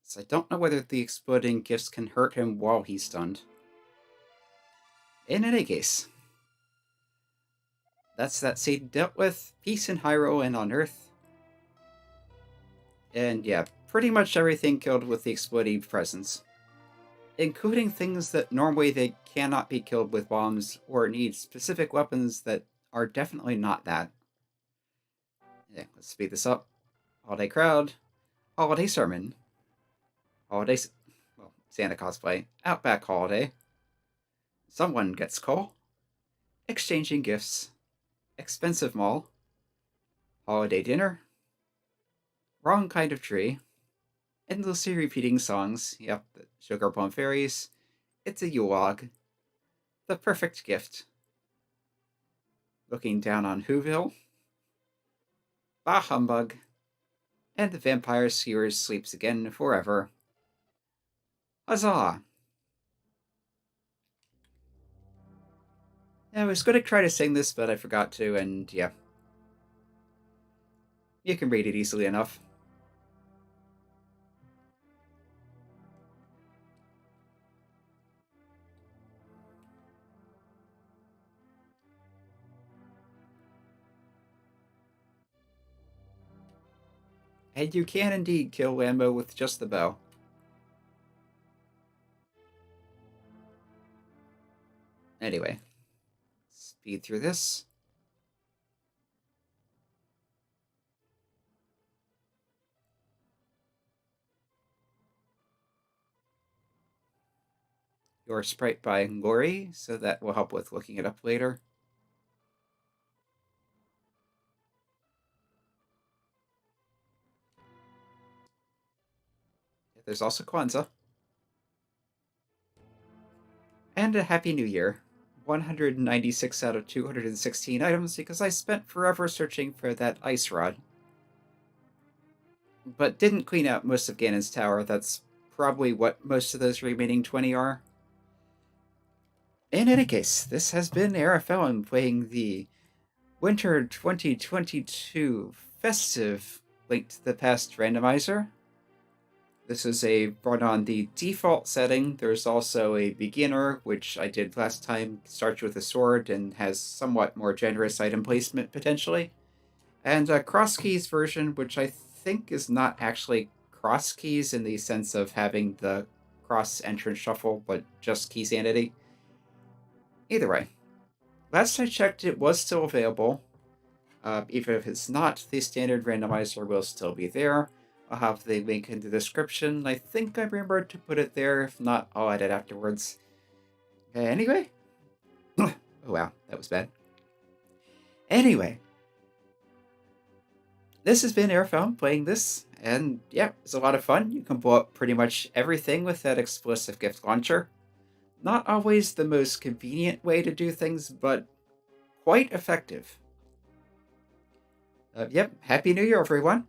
So I don't know whether the exploding gifts can hurt him while he's stunned. In any case, that's that scene dealt with. Peace in Hyrule and on Earth. And yeah, pretty much everything killed with the exploding presence. Including things that normally they cannot be killed with bombs or need specific weapons that are definitely not that. Yeah, let's speed this up. Holiday crowd, holiday sermon, holiday, Santa cosplay, Outback holiday, someone gets call, exchanging gifts, expensive mall, holiday dinner, wrong kind of tree, endlessly repeating songs, yep, the Sugar Plum Fairies, it's a Yule log, the perfect gift, looking down on Whoville, bah humbug, and the vampire skewers sleeps again forever. Huzzah! I was going to try to sing this, but I forgot to, and yeah. You can read it easily enough. And you can indeed kill Lambo with just the bow. Anyway, speed through this. or sprite by Lori, so that will help with looking it up later. There's also Kwanzaa. And a Happy New Year. 196 out of 216 items because I spent forever searching for that ice rod. But didn't clean out most of Ganon's tower. That's probably what most of those remaining 20 are. In any case, this has been Felyne playing the Winter 2022 Festive Link to the Past Randomizer. This is a run on the default setting. There's also a beginner, which I did last time, starts with a sword and has somewhat more generous item placement potentially. And a cross keys version, which I think is not actually cross keys in the sense of having the cross entrance shuffle, but just key sanity. Either way, last I checked, it was still available. Even if it's not, the standard randomizer will still be there. I'll have the link in the description. I think I remembered to put it there. If not, I'll add it afterwards. Anyway. Oh wow, that was bad. Anyway. This has been Felyne playing this, and yeah, it's a lot of fun. You can blow up pretty much everything with that explosive gift launcher. Not always the most convenient way to do things, but quite effective. Yep, Happy New Year, everyone.